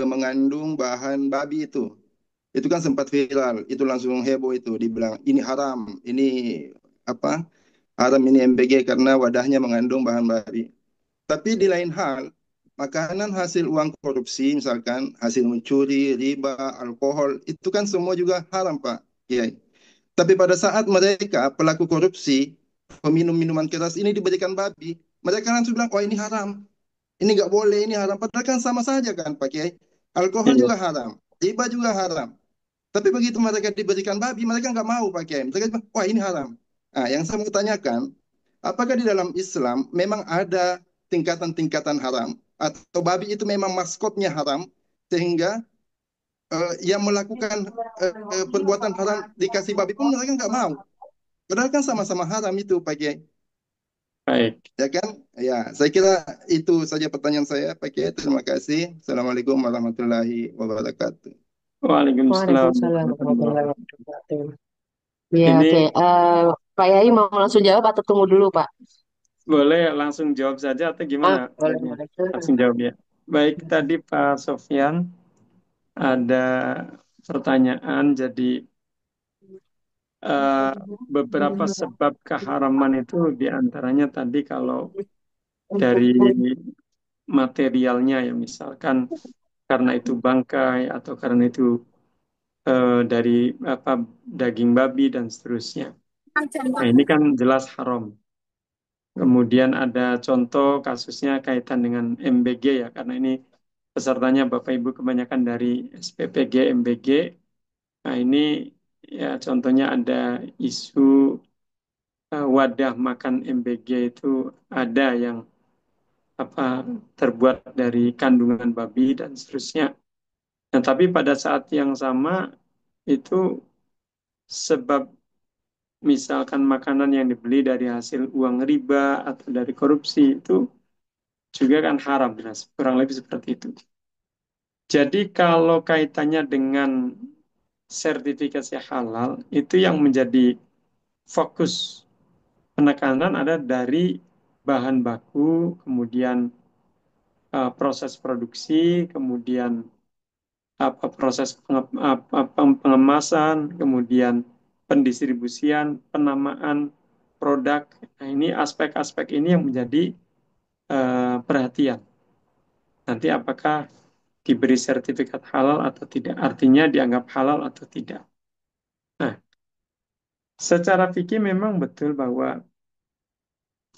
mengandung bahan babi itu. Itu kan sempat viral, itu langsung heboh itu dibilang ini haram, ini apa? Haram ini MBG karena wadahnya mengandung bahan babi. Tapi di lain hal, makanan hasil uang korupsi misalkan hasil mencuri, riba, alkohol itu kan semua juga haram, Pak. Kiai. Tapi pada saat mereka pelaku korupsi, peminum minuman keras ini diberikan babi, mereka langsung bilang, oh ini haram, ini nggak boleh, ini haram. Padahal kan sama saja kan Pak Kiai. Alkohol Iya, juga haram, riba juga haram. Tapi begitu mereka diberikan babi, mereka nggak mau Pak Kiai. Mereka bilang, wah ini haram. Nah, yang saya mau tanyakan, apakah di dalam Islam memang ada tingkatan-tingkatan haram? Atau babi itu memang maskotnya haram, sehingga yang melakukan perbuatan haram dikasih babi pun mereka nggak mau. Padahal kan sama-sama haram itu Pak Kiai. baik. Ya kan? Ya, saya kira itu saja pertanyaan saya, Pak Kiai. Terima kasih. Assalamualaikum warahmatullahi wabarakatuh. Waalaikumsalam Waalaikumsalam warahmatullahi warahmatullahi wabarakatuh. wabarakatuh. Ya, oke. Ini Pak Yai mau langsung jawab atau tunggu dulu, Pak? boleh langsung jawab saja atau gimana Boleh, baiknya? boleh. Silakan. Langsung jawab ya. Baik, tadi Pak Sofyan ada pertanyaan. Jadi eh, beberapa sebab keharaman itu diantaranya tadi kalau dari materialnya ya misalkan karena itu bangkai atau karena itu dari apa daging babi dan seterusnya. Nah, ini kan jelas haram. Kemudian ada contoh kasusnya kaitan dengan MBG ya, karena ini pesertanya Bapak Ibu kebanyakan dari SPPG, MBG. Nah, ini ya contohnya ada isu wadah makan MBG itu ada yang apa terbuat dari kandungan babi dan seterusnya. Nah, tapi pada saat yang sama itu sebab misalkan makanan yang dibeli dari hasil uang riba atau dari korupsi itu juga kan haram, nah, kurang lebih seperti itu. Jadi kalau kaitannya dengan sertifikasi halal, itu yang menjadi fokus penekanan ada dari bahan baku, kemudian proses produksi, kemudian proses pengemasan, kemudian pendistribusian, penamaan produk. Nah, ini aspek-aspek ini yang menjadi perhatian. Nanti apakah diberi sertifikat halal atau tidak? Artinya dianggap halal atau tidak. Nah, secara fikih memang betul bahwa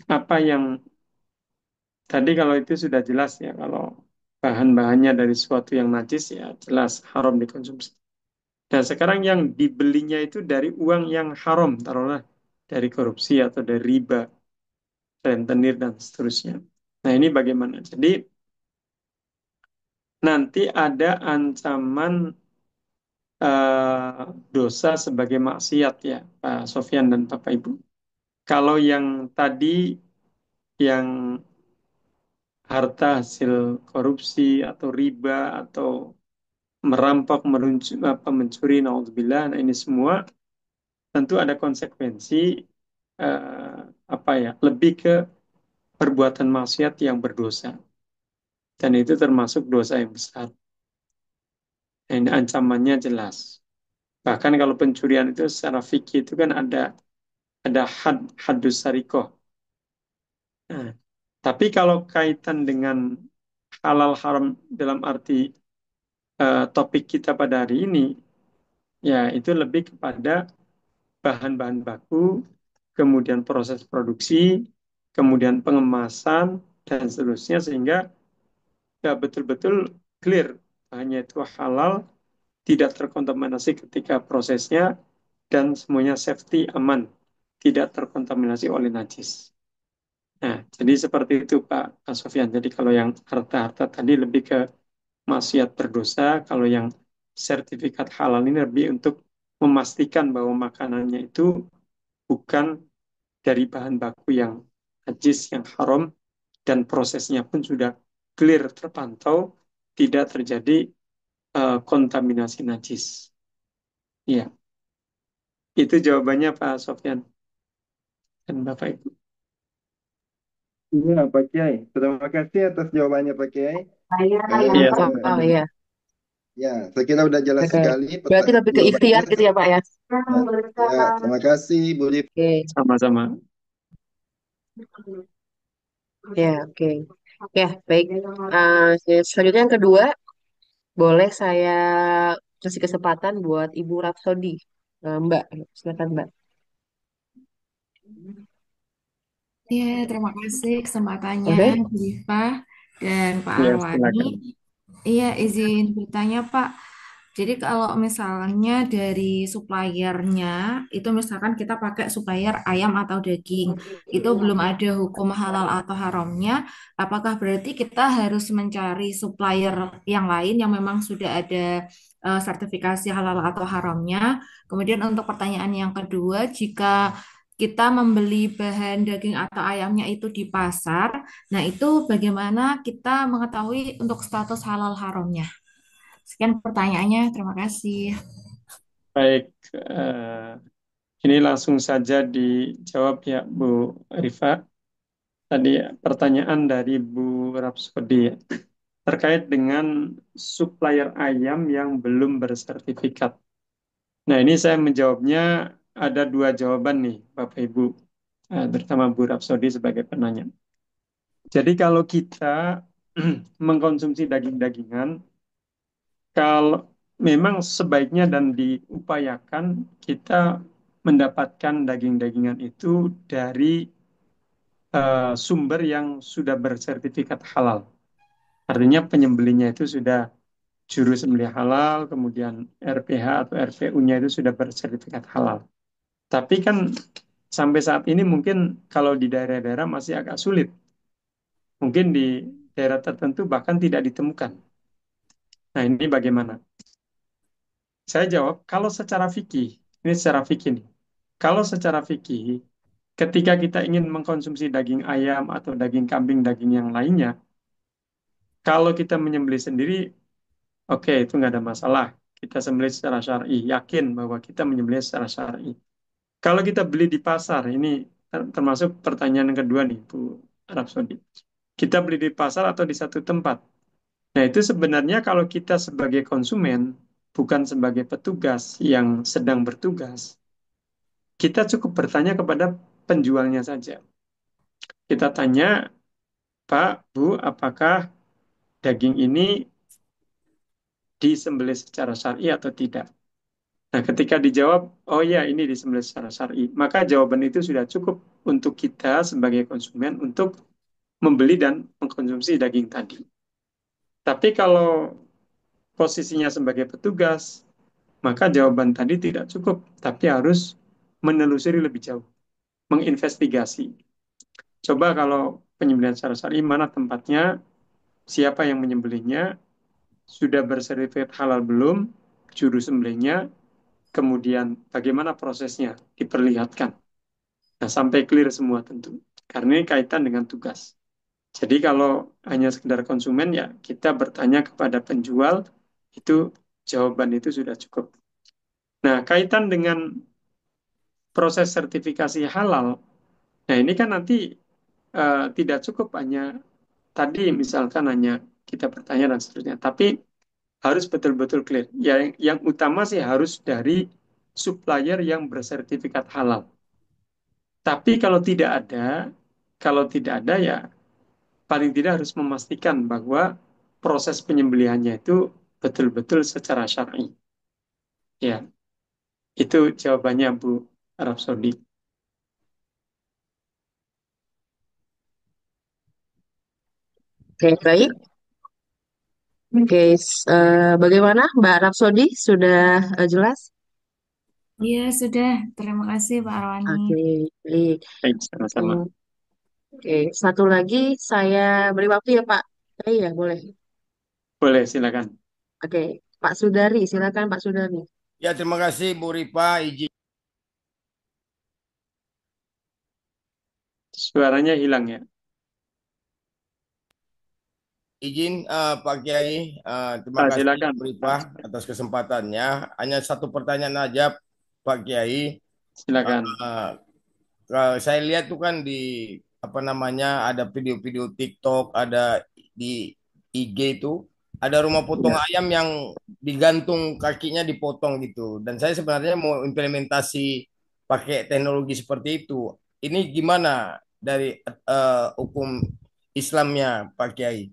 apa yang tadi kalau itu sudah jelas ya, kalau bahan-bahannya dari sesuatu yang najis ya jelas haram dikonsumsi. Nah, sekarang yang dibelinya itu dari uang yang haram, taruhlah dari korupsi atau dari riba, rentenir dan seterusnya. Nah, ini bagaimana? Jadi nanti ada ancaman dosa sebagai maksiat ya, Pak Sofyan dan Bapak Ibu. Kalau yang tadi yang harta hasil korupsi atau riba atau merampok, mencuri, naudzubillah, nah ini semua tentu ada konsekuensi apa ya, lebih ke perbuatan maksiat yang berdosa dan itu termasuk dosa yang besar. Nah, ini ancamannya jelas. Bahkan kalau pencurian itu secara fikih itu kan ada hadus sarikoh. Nah, tapi kalau kaitan dengan halal haram dalam arti topik kita pada hari ini, ya itu lebih kepada bahan-bahan baku, kemudian proses produksi, kemudian pengemasan, dan seterusnya, sehingga ya betul-betul clear bahannya itu halal, tidak terkontaminasi ketika prosesnya, dan semuanya safety, aman, tidak terkontaminasi oleh najis. Nah, jadi seperti itu Pak Sofyan. Jadi kalau yang harta-harta tadi lebih ke maksiat berdosa, kalau yang sertifikat halal ini lebih untuk memastikan bahwa makanannya itu bukan dari bahan baku yang najis, yang haram, dan prosesnya pun sudah clear, terpantau, tidak terjadi kontaminasi najis. Iya, itu jawabannya Pak Sofyan dan Bapak Ibu. Iya, Pak Kiai. Terima kasih atas jawabannya, Pak Kiai. Iya, Oh sama-sama. iya, Ya, saya kira udah jelas oke. sekali Berarti lebih ke ikhtiar jawabannya. gitu ya Pak ya? Ya, ya, terima kasih, Bu Rif. Oke, Sama-sama. ya oke. Ya, baik. Selanjutnya yang kedua, boleh saya kasih kesempatan buat Ibu Rapsodi. Mbak, silakan Mbak. Ya, terima kasih kesempatannya, Oke. Bu Diva dan Pak Ya, Arwani. silakan. Iya, izin bertanya, Pak. Jadi kalau misalnya dari suppliernya, itu misalkan kita pakai supplier ayam atau daging, itu belum ada hukum halal atau haramnya, apakah berarti kita harus mencari supplier yang lain yang memang sudah ada sertifikasi halal atau haramnya? Kemudian untuk pertanyaan yang kedua, jika kita membeli bahan daging atau ayamnya itu di pasar, nah itu bagaimana kita mengetahui untuk status halal haramnya? Sekian pertanyaannya, terima kasih. Baik, ini langsung saja dijawab ya Bu Rifa. Tadi pertanyaan dari Bu Rapsodi ya, terkait dengan supplier ayam yang belum bersertifikat. Nah, ini saya menjawabnya ada dua jawaban nih, Bapak Ibu, terutama Bu Rapsodi sebagai penanya. Jadi kalau kita mengkonsumsi daging-dagingan, kalau memang sebaiknya dan diupayakan kita mendapatkan daging-dagingan itu dari sumber yang sudah bersertifikat halal. Artinya penyembelihnya itu sudah juru sembelih halal, kemudian RPH atau RPU-nya itu sudah bersertifikat halal. Tapi kan sampai saat ini mungkin kalau di daerah-daerah masih agak sulit. Mungkin di daerah tertentu bahkan tidak ditemukan. Nah, ini bagaimana? Saya jawab, kalau secara fikih, ini secara fikih nih. Kalau secara fikih, ketika kita ingin mengkonsumsi daging ayam atau daging kambing, daging yang lainnya, kalau kita menyembelih sendiri, oke, itu nggak ada masalah. Kita sembelih secara syar'i, yakin bahwa kita menyembelih secara syar'i. Kalau kita beli di pasar, ini termasuk pertanyaan yang kedua nih, Bu Arabsodi. Kita beli di pasar atau di satu tempat. Nah, itu sebenarnya kalau kita sebagai konsumen, bukan sebagai petugas yang sedang bertugas, kita cukup bertanya kepada penjualnya saja. Kita tanya, Pak, Bu, apakah daging ini disembelih secara syar'i atau tidak? Nah, ketika dijawab, oh ya ini disembelih secara syar'i, maka jawaban itu sudah cukup untuk kita sebagai konsumen untuk membeli dan mengkonsumsi daging tadi. Tapi kalau posisinya sebagai petugas, maka jawaban tadi tidak cukup, tapi harus menelusuri lebih jauh, menginvestigasi. Coba kalau penyembelihan secara syar'i, mana tempatnya, siapa yang menyembelihnya, sudah bersertifikat halal belum, juru sembelihnya, kemudian bagaimana prosesnya, diperlihatkan. Nah, sampai clear semua tentu. Karena ini kaitan dengan tugas. Jadi kalau hanya sekedar konsumen, ya kita bertanya kepada penjual, itu jawaban itu sudah cukup. Nah, kaitan dengan proses sertifikasi halal, nah ini kan nanti tidak cukup hanya tadi misalkan hanya kita bertanya dan seterusnya, tapi harus betul-betul clear. Yang utama sih harus dari supplier yang bersertifikat halal. Tapi kalau tidak ada ya paling tidak harus memastikan bahwa proses penyembelihannya itu betul-betul secara syar'i. Ya, itu jawabannya Bu Arab Saudi. Oke, baik. Oke, bagaimana Mbak Rapsodi? Sudah jelas? Iya, sudah. Terima kasih Pak Arwani. Oke, baik. Baik, sama-sama. Hmm, Oke, satu lagi saya beri waktu ya Pak. Iya, boleh. Boleh, silakan. Oke, Pak Sudari, silakan Pak Sudari. Ya, terima kasih Bu Ripa. Suaranya hilang ya. Izin Pak Kiai, terima kasih Silakan. Bu Ripa atas kesempatannya. Hanya satu pertanyaan aja Pak Kiai. Silakan. Eh, saya lihat tuh kan di apa namanya ada video-video TikTok, ada di IG itu ada rumah potong Ya. ayam yang digantung kakinya dipotong gitu. Dan saya sebenarnya mau implementasi pakai teknologi seperti itu. Ini gimana dari hukum Islamnya Pak Kiai?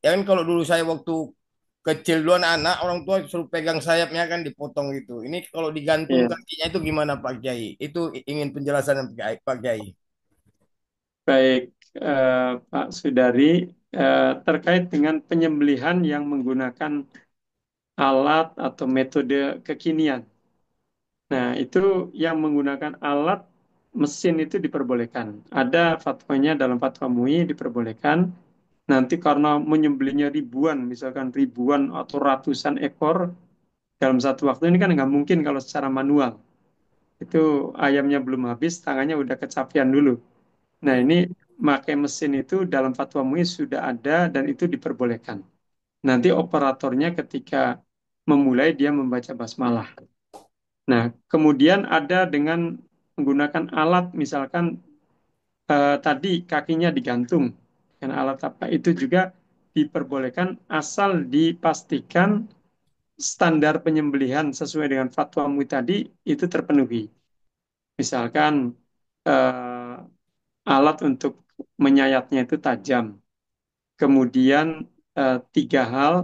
Ya kan kalau dulu saya waktu kecil dulu anak orang tua suruh pegang sayapnya kan dipotong gitu. Ini kalau digantung Ya. kakinya itu gimana Pak Kiai? Itu ingin penjelasan Pak Kiai. Baik, Pak Sudari, terkait dengan penyembelihan yang menggunakan alat atau metode kekinian. Nah, itu yang menggunakan alat mesin itu diperbolehkan. Ada fatwanya dalam fatwa MUI diperbolehkan. Nanti karena menyembelihnya ribuan, misalkan ribuan atau ratusan ekor dalam satu waktu ini kan nggak mungkin kalau secara manual. Itu ayamnya belum habis, tangannya udah kecapian dulu. Nah, ini pakai mesin itu dalam fatwa MUI sudah ada dan itu diperbolehkan. Nanti operatornya ketika memulai dia membaca basmalah. Nah, kemudian ada dengan menggunakan alat misalkan tadi kakinya digantung dengan alat apa itu juga diperbolehkan asal dipastikan standar penyembelihan sesuai dengan fatwa MUI tadi itu terpenuhi. Misalkan eh, alat untuk menyayatnya itu tajam. Kemudian tiga hal,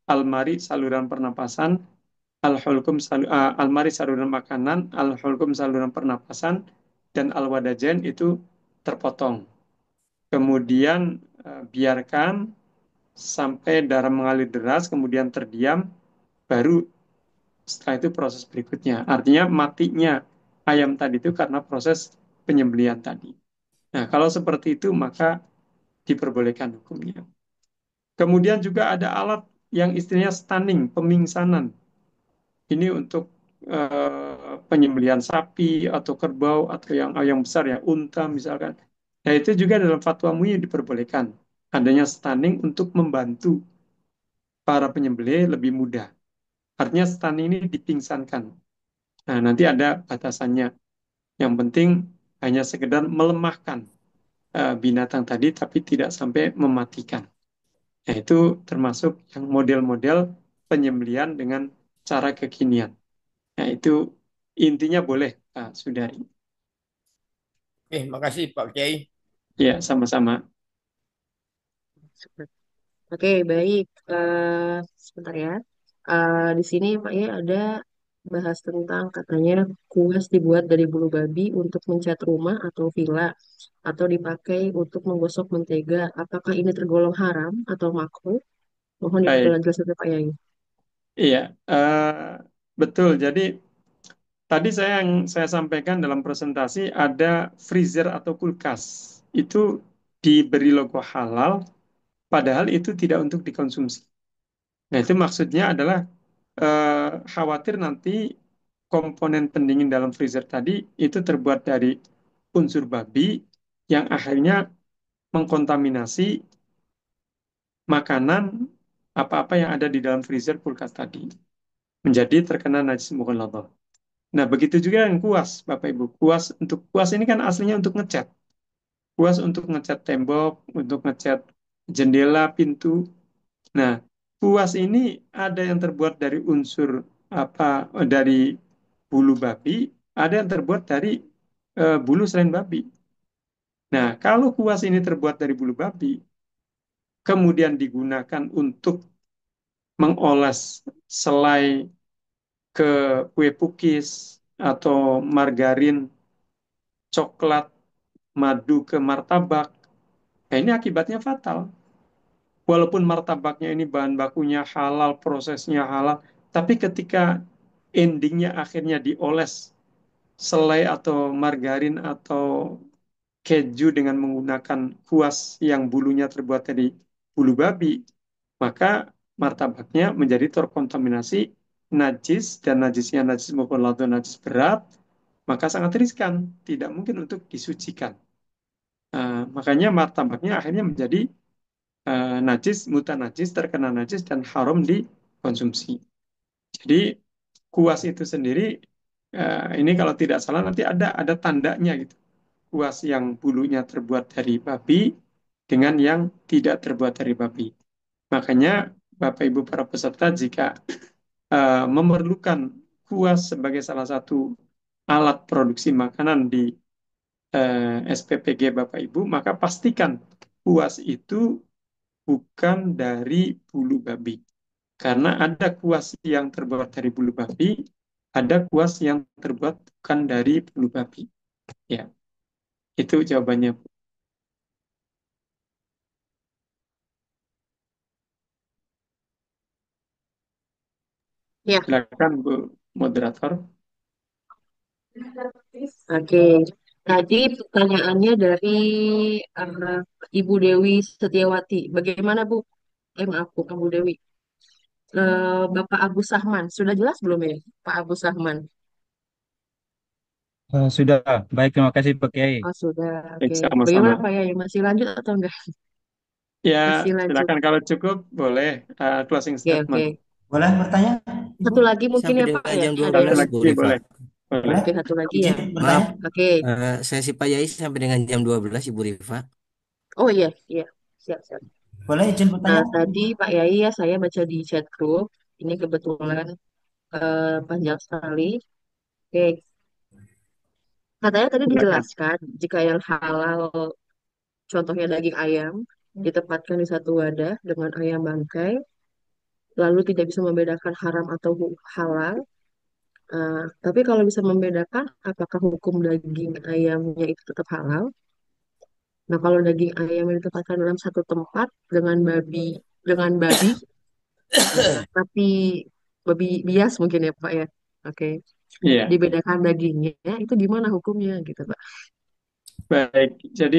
almari saluran pernapasan, almari saluran makanan, al-hulkum saluran pernapasan, dan al-wadajain itu terpotong. Kemudian biarkan sampai darah mengalir deras, kemudian terdiam, baru setelah itu proses berikutnya. Artinya matinya ayam tadi itu karena proses penyembelihan tadi. Nah, kalau seperti itu maka diperbolehkan hukumnya. Kemudian juga ada alat yang istilahnya stunning, pemingsanan. Ini untuk penyembelihan sapi atau kerbau atau yang besar ya, unta misalkan. Nah, itu juga dalam fatwa MUI diperbolehkan. Adanya stunning untuk membantu para penyembelih lebih mudah. Artinya stunning ini dipingsankan. Nah, nanti ada batasannya. Yang penting hanya sekedar melemahkan binatang tadi, tapi tidak sampai mematikan. Nah, itu termasuk yang model-model penyembelihan dengan cara kekinian. Nah, itu intinya boleh, Pak Sudari. Oke, makasih Pak Kiai. Ya, sama-sama. Oke, baik. Sebentar ya. Di sini Pak ya ada. bahas tentang katanya kuas dibuat dari bulu babi untuk mencat rumah atau villa atau dipakai untuk menggosok mentega. Apakah ini tergolong haram atau makruh? Mohon Baik, diperjelas Pak Yai. iya, betul. Jadi tadi yang saya sampaikan dalam presentasi ada freezer atau kulkas. Itu diberi logo halal, padahal itu tidak untuk dikonsumsi. Nah, itu maksudnya adalah khawatir nanti komponen pendingin dalam freezer tadi itu terbuat dari unsur babi yang akhirnya mengkontaminasi makanan apa-apa yang ada di dalam freezer kulkas tadi menjadi terkena najis mughalladhah. Nah, begitu juga yang kuas, Bapak Ibu. Kuas ini kan aslinya untuk ngecat. Kuas untuk ngecat tembok, untuk ngecat jendela, pintu. Nah, kuas ini ada yang terbuat dari unsur apa dari bulu babi, ada yang terbuat dari bulu selain babi. Nah, kalau kuas ini terbuat dari bulu babi, kemudian digunakan untuk mengoles selai ke kue pukis atau margarin, coklat, madu ke martabak, nah ini akibatnya fatal. Walaupun martabaknya ini bahan bakunya halal, prosesnya halal, tapi ketika endingnya akhirnya dioles selai atau margarin atau keju dengan menggunakan kuas yang bulunya terbuat dari bulu babi, maka martabaknya menjadi terkontaminasi najis dan najisnya najis mukhalladh najis berat, maka sangat riskan, tidak mungkin untuk disucikan. Makanya martabaknya akhirnya menjadi najis, mutanajis, terkena najis dan haram dikonsumsi. Jadi kuas itu sendiri ini kalau tidak salah nanti ada tandanya gitu. Kuas yang bulunya terbuat dari babi dengan yang tidak terbuat dari babi. Makanya Bapak Ibu para peserta jika memerlukan kuas sebagai salah satu alat produksi makanan di SPPG Bapak Ibu, maka pastikan kuas itu bukan dari bulu babi. Karena ada kuas yang terbuat dari bulu babi, ada kuas yang terbuat bukan dari bulu babi. Ya, itu jawabannya. Ya, Silakan Bu Moderator. oke. Tadi pertanyaannya dari eh, Ibu Dewi Setiawati. Bagaimana Bu? Maaf Bu, Ibu Dewi. Bapak Abu Sahman. Sudah jelas belum ya, Pak Abu Sahman? Sudah, baik, terima kasih Pak Kiai. Oh, sudah. Baik, Oke. sama-sama. Bagaimana Pak Yai? Masih lanjut atau enggak? Ya, Masih lanjut. silakan kalau cukup boleh closing Oke, oke. statement. Boleh bertanya, Ibu? Satu lagi mungkin Sampai ya Pak dengan ya. jam Ada yang Satu 12, masih. Bu lagi Rifa. boleh. Boleh. Boleh? Oke, satu lagi ya. Izin Maaf, bertanya? Oke. sesi Pak Yai sampai dengan jam 12, Ibu Rifa. Oh iya, iya. Siap, siap. Boleh izin Nah, bertanya, tadi Ibu? Pak Yai ya saya baca di chat group. Ini kebetulan panjang sekali. Oke. Katanya tadi Silakan. dijelaskan jika yang halal, contohnya daging ayam, ditempatkan di satu wadah dengan ayam bangkai, lalu tidak bisa membedakan haram atau halal. Tapi kalau bisa membedakan, apakah hukum daging ayamnya itu tetap halal? Nah, kalau daging ayam yang ditempatkan dalam satu tempat dengan babi, tapi babi bias mungkin ya Pak ya. Oke, Iya, dibedakan dagingnya, itu gimana hukumnya gitu Pak? baik. Jadi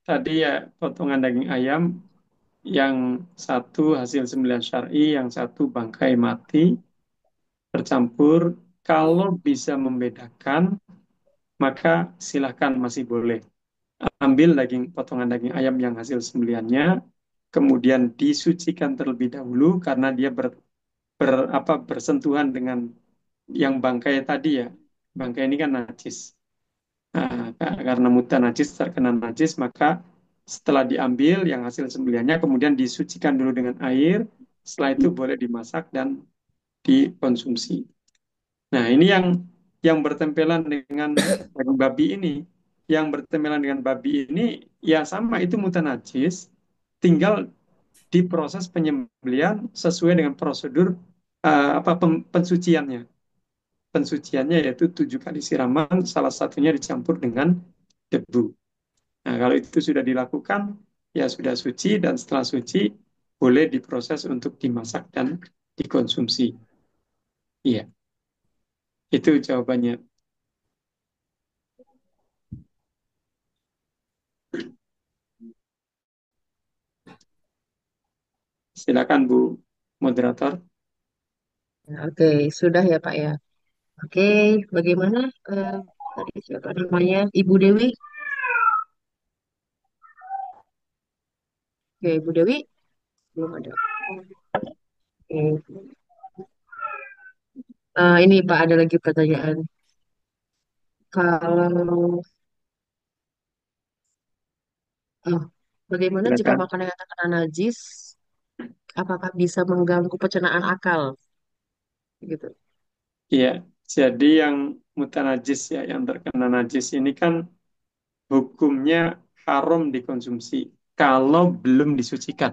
tadi ya potongan daging ayam yang satu hasil sembelihan syar'i, yang satu bangkai mati tercampur. Kalau bisa membedakan, maka silakan masih boleh ambil potongan daging ayam yang hasil sembelihannya, kemudian disucikan terlebih dahulu karena dia bersentuhan dengan yang bangkai tadi ya. Bangkai ini kan najis. Nah, karena mutan najis terkena najis, maka setelah diambil yang hasil sembelihannya kemudian disucikan dulu dengan air, setelah itu boleh dimasak dan dikonsumsi. Nah, ini yang bertempelan dengan daging babi ini. Yang bertempelan dengan babi ini ya sama itu mutan najis, tinggal diproses penyembelihan sesuai dengan prosedur pensuciannya. pensuciannya yaitu 7 kali siraman, salah satunya dicampur dengan debu. Nah, kalau itu sudah dilakukan, ya sudah suci, dan setelah suci boleh diproses untuk dimasak dan dikonsumsi. Iya, itu jawabannya. Silakan Bu Moderator. Oke, sudah ya Pak ya. Oke, bagaimana tadi siapa namanya? Ibu Dewi? Oke, Ibu Dewi belum ada. Oke. Ini Pak ada lagi pertanyaan. Kalau oh, bagaimana jika Silakan. makanan yang terkena najis, apakah bisa mengganggu pencernaan akal? Gitu. Iya, jadi yang mutanajis ya, yang terkena najis ini kan hukumnya haram dikonsumsi kalau belum disucikan.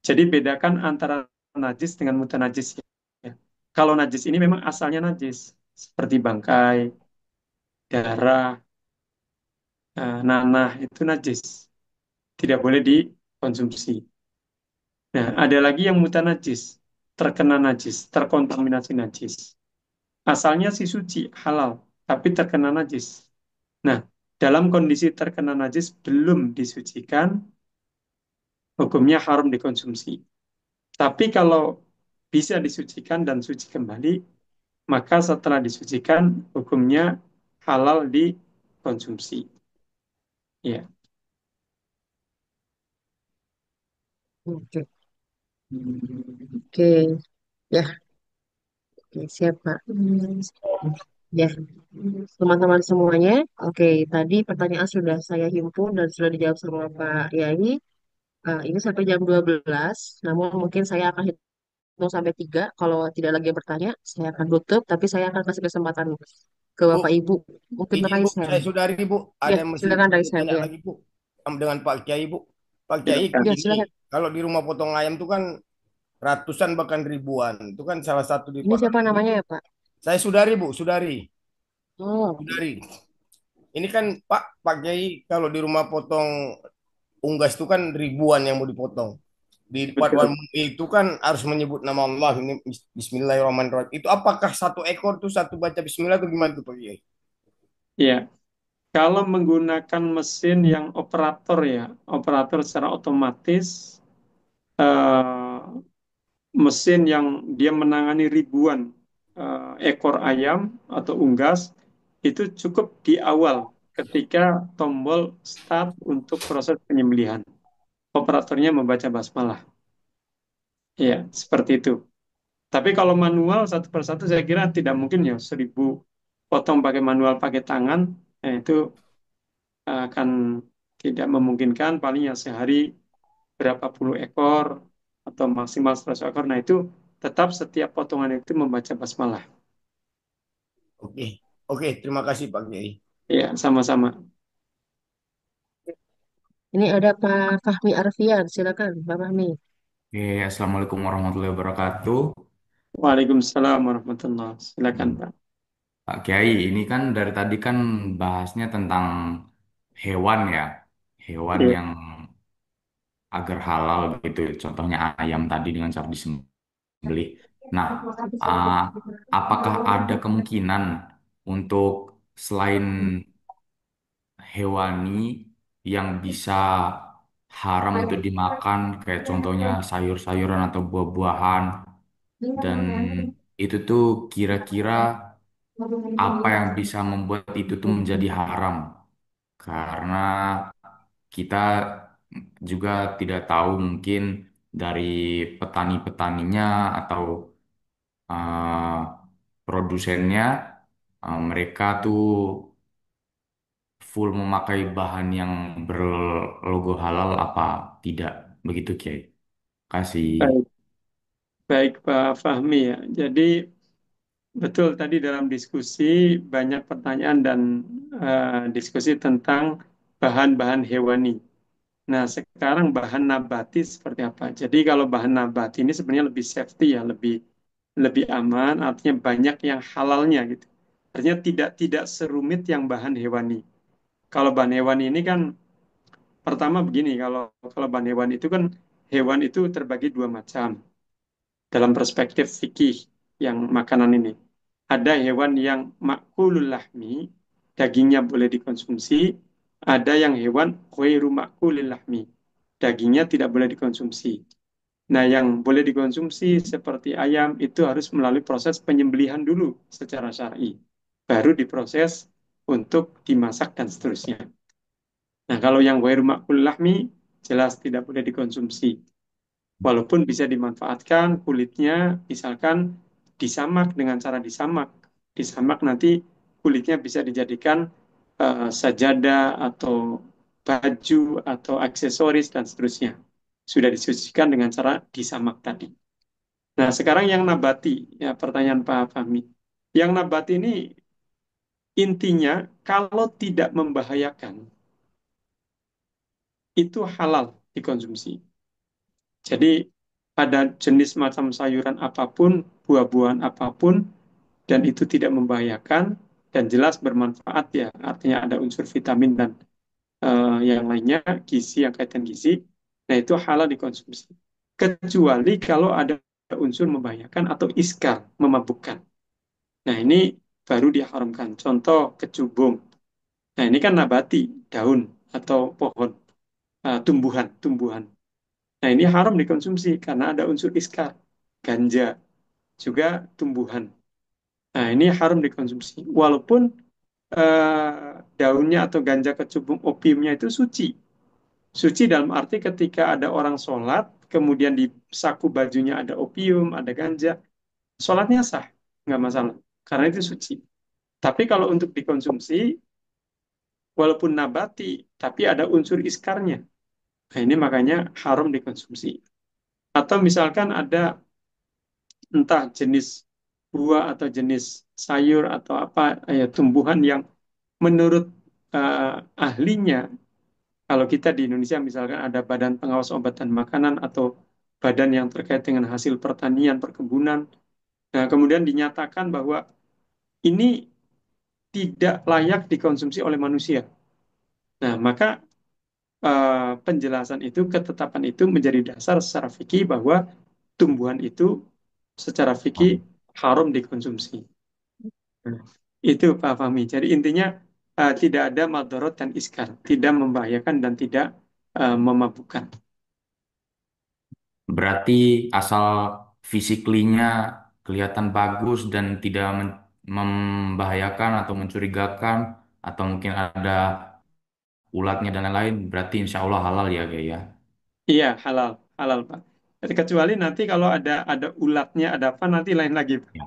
Jadi bedakan antara najis dengan mutanajis ya. Kalau najis ini memang asalnya najis, seperti bangkai, darah, nanah itu najis, tidak boleh dikonsumsi. Nah, ada lagi yang mutanajis, terkena najis, terkontaminasi najis. Asalnya sih suci, halal, tapi terkena najis. Nah, dalam kondisi terkena najis belum disucikan, hukumnya haram dikonsumsi. Tapi kalau bisa disucikan dan suci kembali, maka setelah disucikan hukumnya halal dikonsumsi. Ya, Oke, oke, ya, oke, siap Pak. Ya, teman-teman semuanya. Oke, tadi pertanyaan sudah saya himpun dan sudah dijawab sama Pak Yai. Ini sampai jam 12. Namun mungkin saya akan hitung sampai 3. Kalau tidak lagi yang bertanya, saya akan tutup. Tapi saya akan kasih kesempatan ke Bu, Bapak Ibu. Mungkin izin Bu, raise saya hand. sudari Bu, Ya, ada yang masih silakan raise mau hand tanya ya. lagi Bu, dengan Pak Kiai Bu. Pak Kiai silakan. Ya, gini, silakan. kalau di rumah potong ayam itu kan ratusan bahkan ribuan, itu kan salah satu di Ini Pak. siapa namanya ya, Pak? Saya sudari Bu, sudari, Oh, sudari. Ini kan Pak Kiai kalau di rumah potong unggas itu kan ribuan yang mau dipotong. Di Betul. fatwa MUI itu kan harus menyebut nama Allah ini Bismillahirrahmanirrahim. Itu apakah satu ekor tuh satu baca Bismillah itu gimana tuh Pak Kiai? Ya, kalau menggunakan mesin yang operator ya, operator secara otomatis, eh, mesin yang dia menangani ribuan ekor ayam atau unggas, itu cukup di awal ketika tombol start untuk proses penyembelihan. Operatornya membaca basmalah. Ya, seperti itu. Tapi kalau manual satu persatu saya kira tidak mungkin ya 1.000 potong pakai manual pakai tangan, itu akan tidak memungkinkan. Paling ya sehari berapa puluh ekor atau maksimal 100 ekor. Nah itu tetap setiap potongan itu membaca basmalah. Oke, oke, terima kasih Pak Kiai. Ya, sama-sama. ini ada Pak Fahmi Arfian. Silakan, Pak Fahmi. Oke, Assalamualaikum warahmatullahi wabarakatuh. Waalaikumsalam warahmatullah. Silakan Hmm. Pak. Pak Kiai, ini kan dari tadi kan bahasnya tentang hewan ya, hewan Ya, yang agar halal gitu. Contohnya ayam tadi dengan cara disembelih. Nah, ah, apakah ada kemungkinan untuk selain hewani yang bisa haram untuk dimakan, kayak contohnya sayur-sayuran atau buah-buahan, dan itu tuh kira-kira apa yang bisa membuat itu tuh menjadi haram karena kita juga tidak tahu mungkin dari petani-petaninya atau eh, produsennya, mereka tuh full memakai bahan yang berlogo halal apa tidak begitu Kiai. Kasih. baik, baik Pak Fahmi ya. Jadi betul tadi dalam diskusi banyak pertanyaan dan diskusi tentang bahan-bahan hewani. Nah, sekarang bahan nabati seperti apa? Jadi kalau bahan nabati ini sebenarnya lebih safety ya, lebih lebih aman, artinya banyak yang halalnya gitu. Artinya tidak serumit yang bahan hewani. Kalau bahan hewani ini kan pertama begini, kalau kalau bahan hewan itu kan hewan itu terbagi dua macam dalam perspektif fikih yang makanan ini. Ada hewan yang makulul lahmi, dagingnya boleh dikonsumsi. Ada yang hewan ghairu makulil lahmi, dagingnya tidak boleh dikonsumsi. Nah, yang boleh dikonsumsi seperti ayam itu harus melalui proses penyembelihan dulu secara syar'i. Baru diproses untuk dimasak dan seterusnya. Nah, kalau yang ghairu makulil lahmi jelas tidak boleh dikonsumsi. Walaupun bisa dimanfaatkan kulitnya, misalkan disamak dengan cara disamak. Disamak nanti kulitnya bisa dijadikan sajadah atau baju atau aksesoris dan seterusnya. Sudah disucikan dengan cara disamak tadi. Nah, sekarang yang nabati, ya pertanyaan Pak Fahmi. Yang nabati ini intinya kalau tidak membahayakan, itu halal dikonsumsi. Jadi ada jenis macam sayuran apapun, buah-buahan apapun, dan itu tidak membahayakan dan jelas bermanfaat ya. Artinya ada unsur vitamin dan yang lainnya, gizi yang kaitan gizi. Nah itu halal dikonsumsi. Kecuali kalau ada unsur membahayakan atau iskar, memabukkan. Nah ini baru diharamkan. Contoh kecubung. Nah ini kan nabati, daun atau pohon, tumbuhan, tumbuhan. Nah, ini haram dikonsumsi karena ada unsur iskar. Ganja juga tumbuhan. Nah, ini haram dikonsumsi. Walaupun daunnya atau ganja kecubung opiumnya itu suci. Suci dalam arti ketika ada orang sholat, kemudian di saku bajunya ada opium, ada ganja, sholatnya sah, nggak masalah. Karena itu suci. Tapi kalau untuk dikonsumsi, walaupun nabati, tapi ada unsur iskarnya. Nah, ini makanya haram dikonsumsi. Atau misalkan ada entah jenis buah atau jenis sayur atau apa ya tumbuhan yang menurut ahlinya, kalau kita di Indonesia misalkan ada Badan Pengawas Obat dan Makanan atau badan yang terkait dengan hasil pertanian perkebunan, nah kemudian dinyatakan bahwa ini tidak layak dikonsumsi oleh manusia. Nah maka penjelasan itu, ketetapan itu menjadi dasar secara fikih bahwa tumbuhan itu secara fikih haram dikonsumsi. Nah, itu Pak Fahmi. Jadi intinya tidak ada madorot dan iskar, tidak membahayakan dan tidak memabukkan. Berarti asal fisiklinya kelihatan bagus dan tidak membahayakan atau mencurigakan atau mungkin ada ulatnya dan lain-lain, berarti insya Allah halal ya, Gaya. Ya. Iya halal, halal Pak. Jadi, kecuali nanti kalau ada ulatnya, ada apa nanti lain lagi Pak. Ya.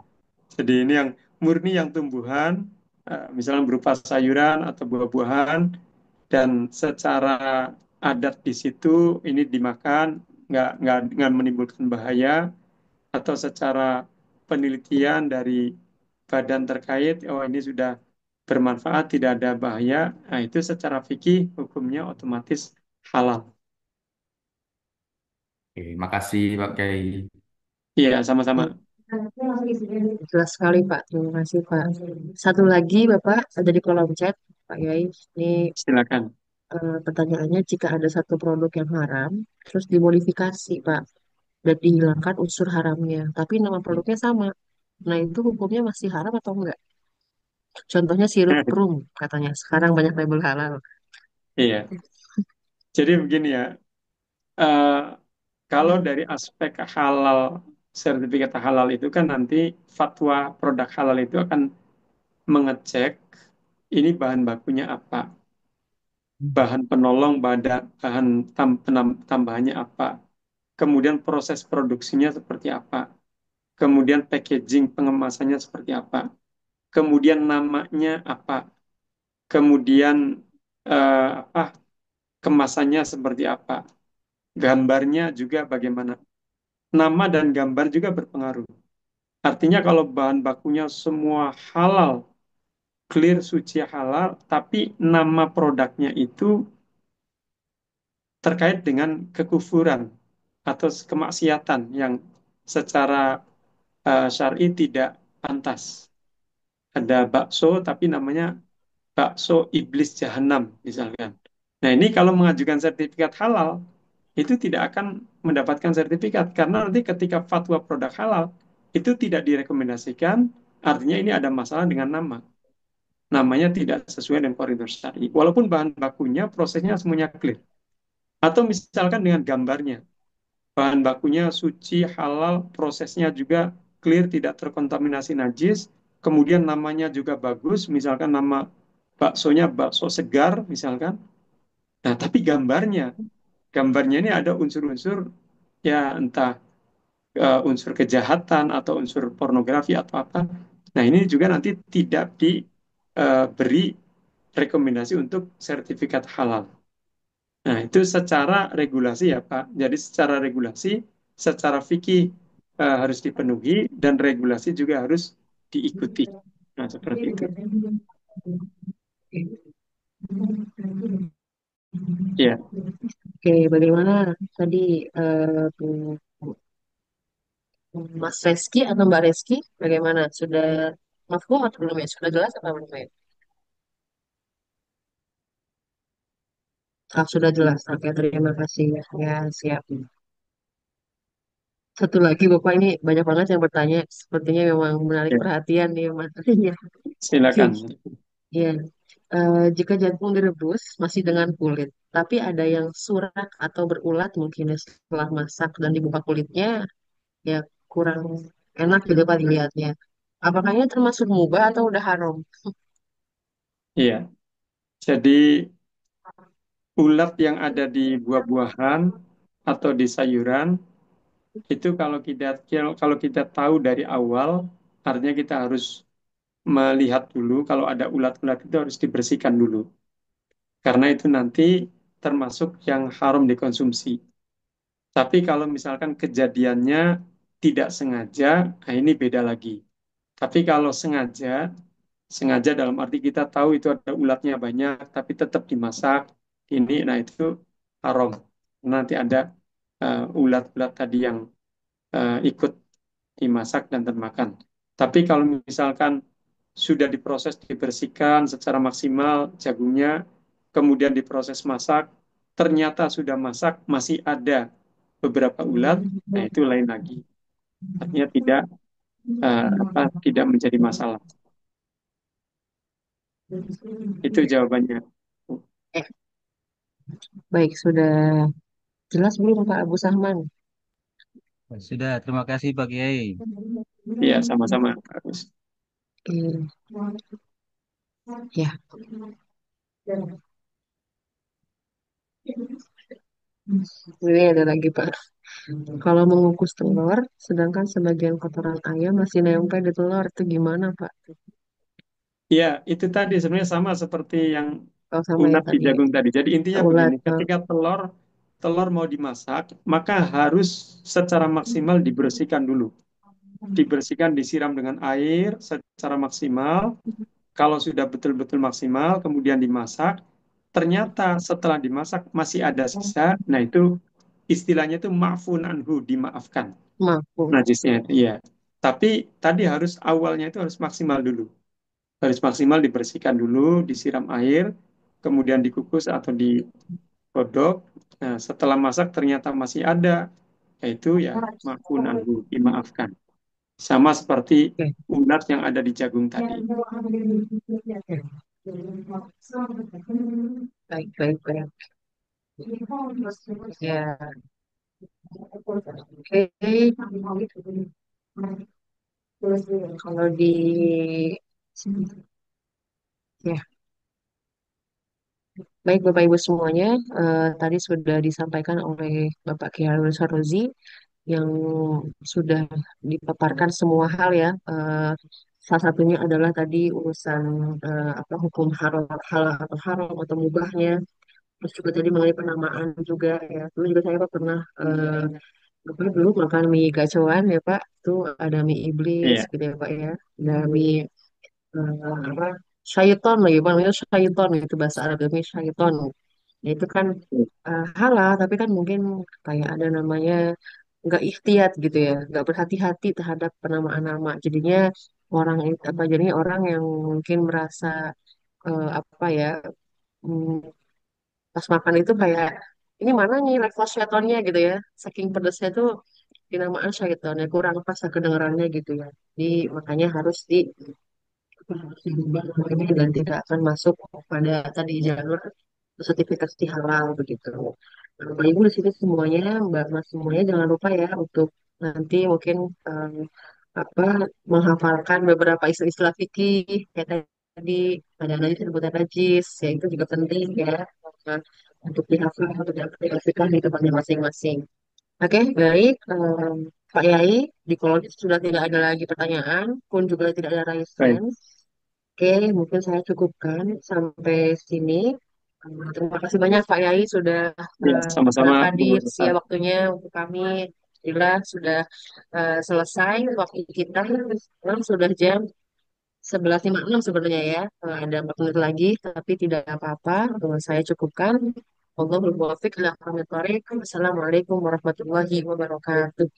Jadi ini yang murni yang tumbuhan, misalnya berupa sayuran atau buah-buahan, dan secara adat di situ ini dimakan, nggak menimbulkan bahaya, atau secara penelitian dari badan terkait, oh ini sudah bermanfaat, tidak ada bahaya, nah itu secara fikih hukumnya otomatis halal. Oke, makasih Pak Kiai. Iya, sama-sama. Jelas sekali Pak, terima kasih Pak. Satu lagi Bapak ada di kolom chat Pak Yai. Ini Silakan. pertanyaannya, jika ada satu produk yang haram, terus dimodifikasi Pak, dan dihilangkan unsur haramnya, tapi nama produknya sama. Nah itu hukumnya masih haram atau enggak? Contohnya sirup rum katanya. Sekarang banyak label halal. Iya, jadi begini ya, eh, kalau dari aspek halal, sertifikat halal itu kan nanti fatwa produk halal itu akan mengecek ini bahan bakunya apa, bahan penolong, bahan tambahannya apa, kemudian proses produksinya seperti apa, kemudian packaging pengemasannya seperti apa, kemudian namanya apa, kemudian apa kemasannya seperti apa, gambarnya juga bagaimana. Nama dan gambar juga berpengaruh. Artinya kalau bahan bakunya semua halal, clear, suci, halal, tapi nama produknya itu terkait dengan kekufuran atau kemaksiatan yang secara syar'i tidak pantas. Ada bakso tapi namanya bakso iblis jahanam misalkan. Nah, ini kalau mengajukan sertifikat halal itu tidak akan mendapatkan sertifikat karena nanti ketika fatwa produk halal itu tidak direkomendasikan, artinya ini ada masalah dengan nama. Namanya tidak sesuai dengan koridor syari. Walaupun bahan bakunya prosesnya semuanya clear. Atau misalkan dengan gambarnya, bahan bakunya suci, halal, prosesnya juga clear, tidak terkontaminasi najis, kemudian namanya juga bagus, misalkan nama baksonya bakso segar, misalkan. Nah, tapi gambarnya ini ada unsur-unsur ya entah unsur kejahatan atau unsur pornografi atau apa. Nah, ini juga nanti tidak diberi rekomendasi untuk sertifikat halal. Nah, itu secara regulasi ya Pak. Jadi secara regulasi, secara fikih harus dipenuhi dan regulasi juga harus diikuti. Nah, seperti itu. Ya, Oke, bagaimana tadi Mas Reski atau Mbak Reski, bagaimana? Sudah mafhum atau belum ya? Sudah jelas atau belum ya? Ah, sudah jelas. Oke, terima kasih. Ya, siap. Satu lagi, Bapak ini banyak banget yang bertanya. Sepertinya memang menarik ya, perhatian nih materinya. Oke, silakan. ya. Jika jagung direbus masih dengan kulit, tapi ada yang surak atau berulat mungkin ya setelah masak dan dibuka kulitnya, ya kurang enak gitu Pak dilihatnya. Apakah ini termasuk mubah atau udah haram? Iya. Jadi ulat yang ada di buah-buahan atau di sayuran itu kalau kita tahu dari awal, artinya kita harus melihat dulu kalau ada ulat-ulat itu harus dibersihkan dulu. Karena itu nanti termasuk yang haram dikonsumsi. Tapi kalau misalkan kejadiannya tidak sengaja, nah ini beda lagi. Tapi kalau sengaja, sengaja dalam arti kita tahu itu ada ulatnya banyak, tapi tetap dimasak, ini, nah itu haram. Nanti ada ulat-ulat tadi yang ikut dimasak dan termakan. Tapi kalau misalkan sudah diproses, dibersihkan secara maksimal jagungnya, kemudian diproses masak, ternyata sudah masak masih ada beberapa ulat, nah itu lain lagi. Artinya tidak menjadi masalah. Itu jawabannya. Eh, baik, sudah jelas belum Pak Abu Sahman? Sudah, terima kasih Pak Kiai. Iya, sama-sama. Bagus. Oke, ya. Ini ada lagi Pak. Kalau mengukus telur, sedangkan sebagian kotoran ayam masih nempel di telur, itu gimana Pak? Iya, itu tadi sebenarnya sama seperti yang Kalau sama ya ulat di tadi ya, jagung tadi. Jadi intinya ulat. begini, ketika telur telur mau dimasak, maka harus secara maksimal dibersihkan dulu. Dibersihkan, disiram dengan air secara maksimal. Kalau sudah betul-betul maksimal, kemudian dimasak, ternyata setelah dimasak masih ada sisa, nah itu istilahnya itu ma'fun anhu, dimaafkan Maaf. najisnya itu, iya. Tapi tadi harus awalnya itu harus maksimal dulu. Harus maksimal dibersihkan dulu, disiram air, kemudian dikukus atau digodok. Nah, setelah masak ternyata masih ada, yaitu ya ma'fun anhu, dimaafkan. Sama seperti Oke. ulat yang ada di jagung tadi. Baik, baik, baik. Ya, oke. Kalau di ya, baik Bapak Ibu semuanya, tadi sudah disampaikan oleh Bapak Kiai Sarozi yang sudah dipaparkan semua hal ya. Salah satunya adalah tadi urusan apa hukum halal, halal atau haram atau mubahnya. Terus juga tadi mengenai penamaan juga ya. Dulu juga saya Pak, pernah apa dulu makan mie gacoan ya Pak. Itu ada mie iblis Iya. gitu ya Pak ya. Ada mie apa syaiton lagi Pak. Namanya syaiton itu bahasa Arab mie syaiton. Ya, itu kan halal tapi kan mungkin kayak ada namanya nggak ikhtiat gitu ya, nggak berhati-hati terhadap penamaan nama. Jadinya orang yang mungkin merasa apa ya, hmm, pas makan itu kayak ini mana nih level syaitonnya gitu ya, saking pedesnya tuh dinamaan syaiton ya, kurang pas kedengarannya gitu ya. Jadi makanya harus dirubah namanya dan tidak akan masuk pada tadi jalur sertifikasi halal begitu. Nah, Bapak Ibu di sini semuanya, Mbak Mas semuanya jangan lupa ya untuk nanti mungkin apa menghafalkan beberapa istilah-istilah fikih kayak tadi ada najis sebutan najis ya itu juga penting ya uh, untuk dihafal untuk diaplikasikan di tempatnya masing-masing. Oke, baik. Pak Yai, di kolom sudah tidak ada lagi pertanyaan, pun juga tidak ada raise Baik, hand. Oke, mungkin saya cukupkan sampai sini. Terima kasih banyak Pak Yai sudah ya sama-sama Bu hadir Rifat. sia waktunya untuk kami. Alhamdulillah sudah selesai waktu kita. Sekarang sudah jam 11.56 sebenarnya ya. Ada 4 menit lagi, tapi tidak apa-apa. Saya cukupkan. Allahul muwaffiq ila aqwamit thoriq. Assalamualaikum warahmatullahi wabarakatuh.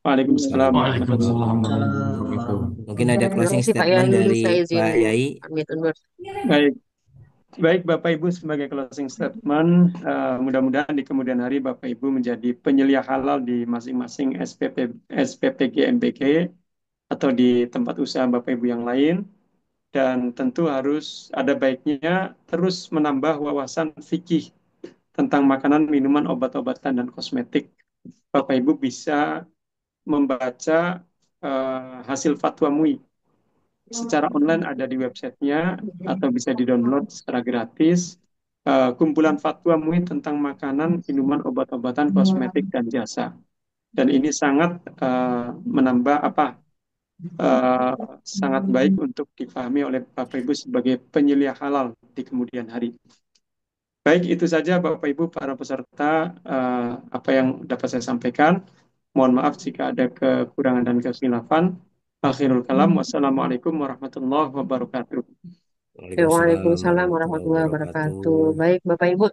Waalaikumsalam warahmatullahi Waalaikumsalam Waalaikumsalam warahmatullahi wabarakatuh. Mungkin warahmatullahi ada Terima closing kasih Pak statement Yai. dari Saya izin Pak Yai. pamit undur. Baik, baik Bapak Ibu sebagai closing statement, mudah-mudahan di kemudian hari Bapak Ibu menjadi penyelia halal di masing-masing SPPG MBG atau di tempat usaha Bapak Ibu yang lain. Dan tentu harus ada baiknya terus menambah wawasan fikih tentang makanan, minuman, obat-obatan, dan kosmetik. Bapak Ibu bisa membaca hasil fatwa MUI secara online ada di websitenya atau bisa di-download secara gratis. Kumpulan fatwa MUI tentang makanan, minuman, obat-obatan, kosmetik, dan jasa. Dan ini sangat menambah eh, sangat baik untuk dipahami oleh Bapak Ibu sebagai penyelia halal di kemudian hari. Baik, itu saja Bapak Ibu para peserta apa yang dapat saya sampaikan. Mohon maaf jika ada kekurangan dan kesilapan. Akhirul kalam, wassalamualaikum warahmatullahi wabarakatuh. Waalaikumsalam Waalaikumsalam warahmatullahi warahmatullahi wabarakatuh. wabarakatuh. Baik, Bapak Ibu.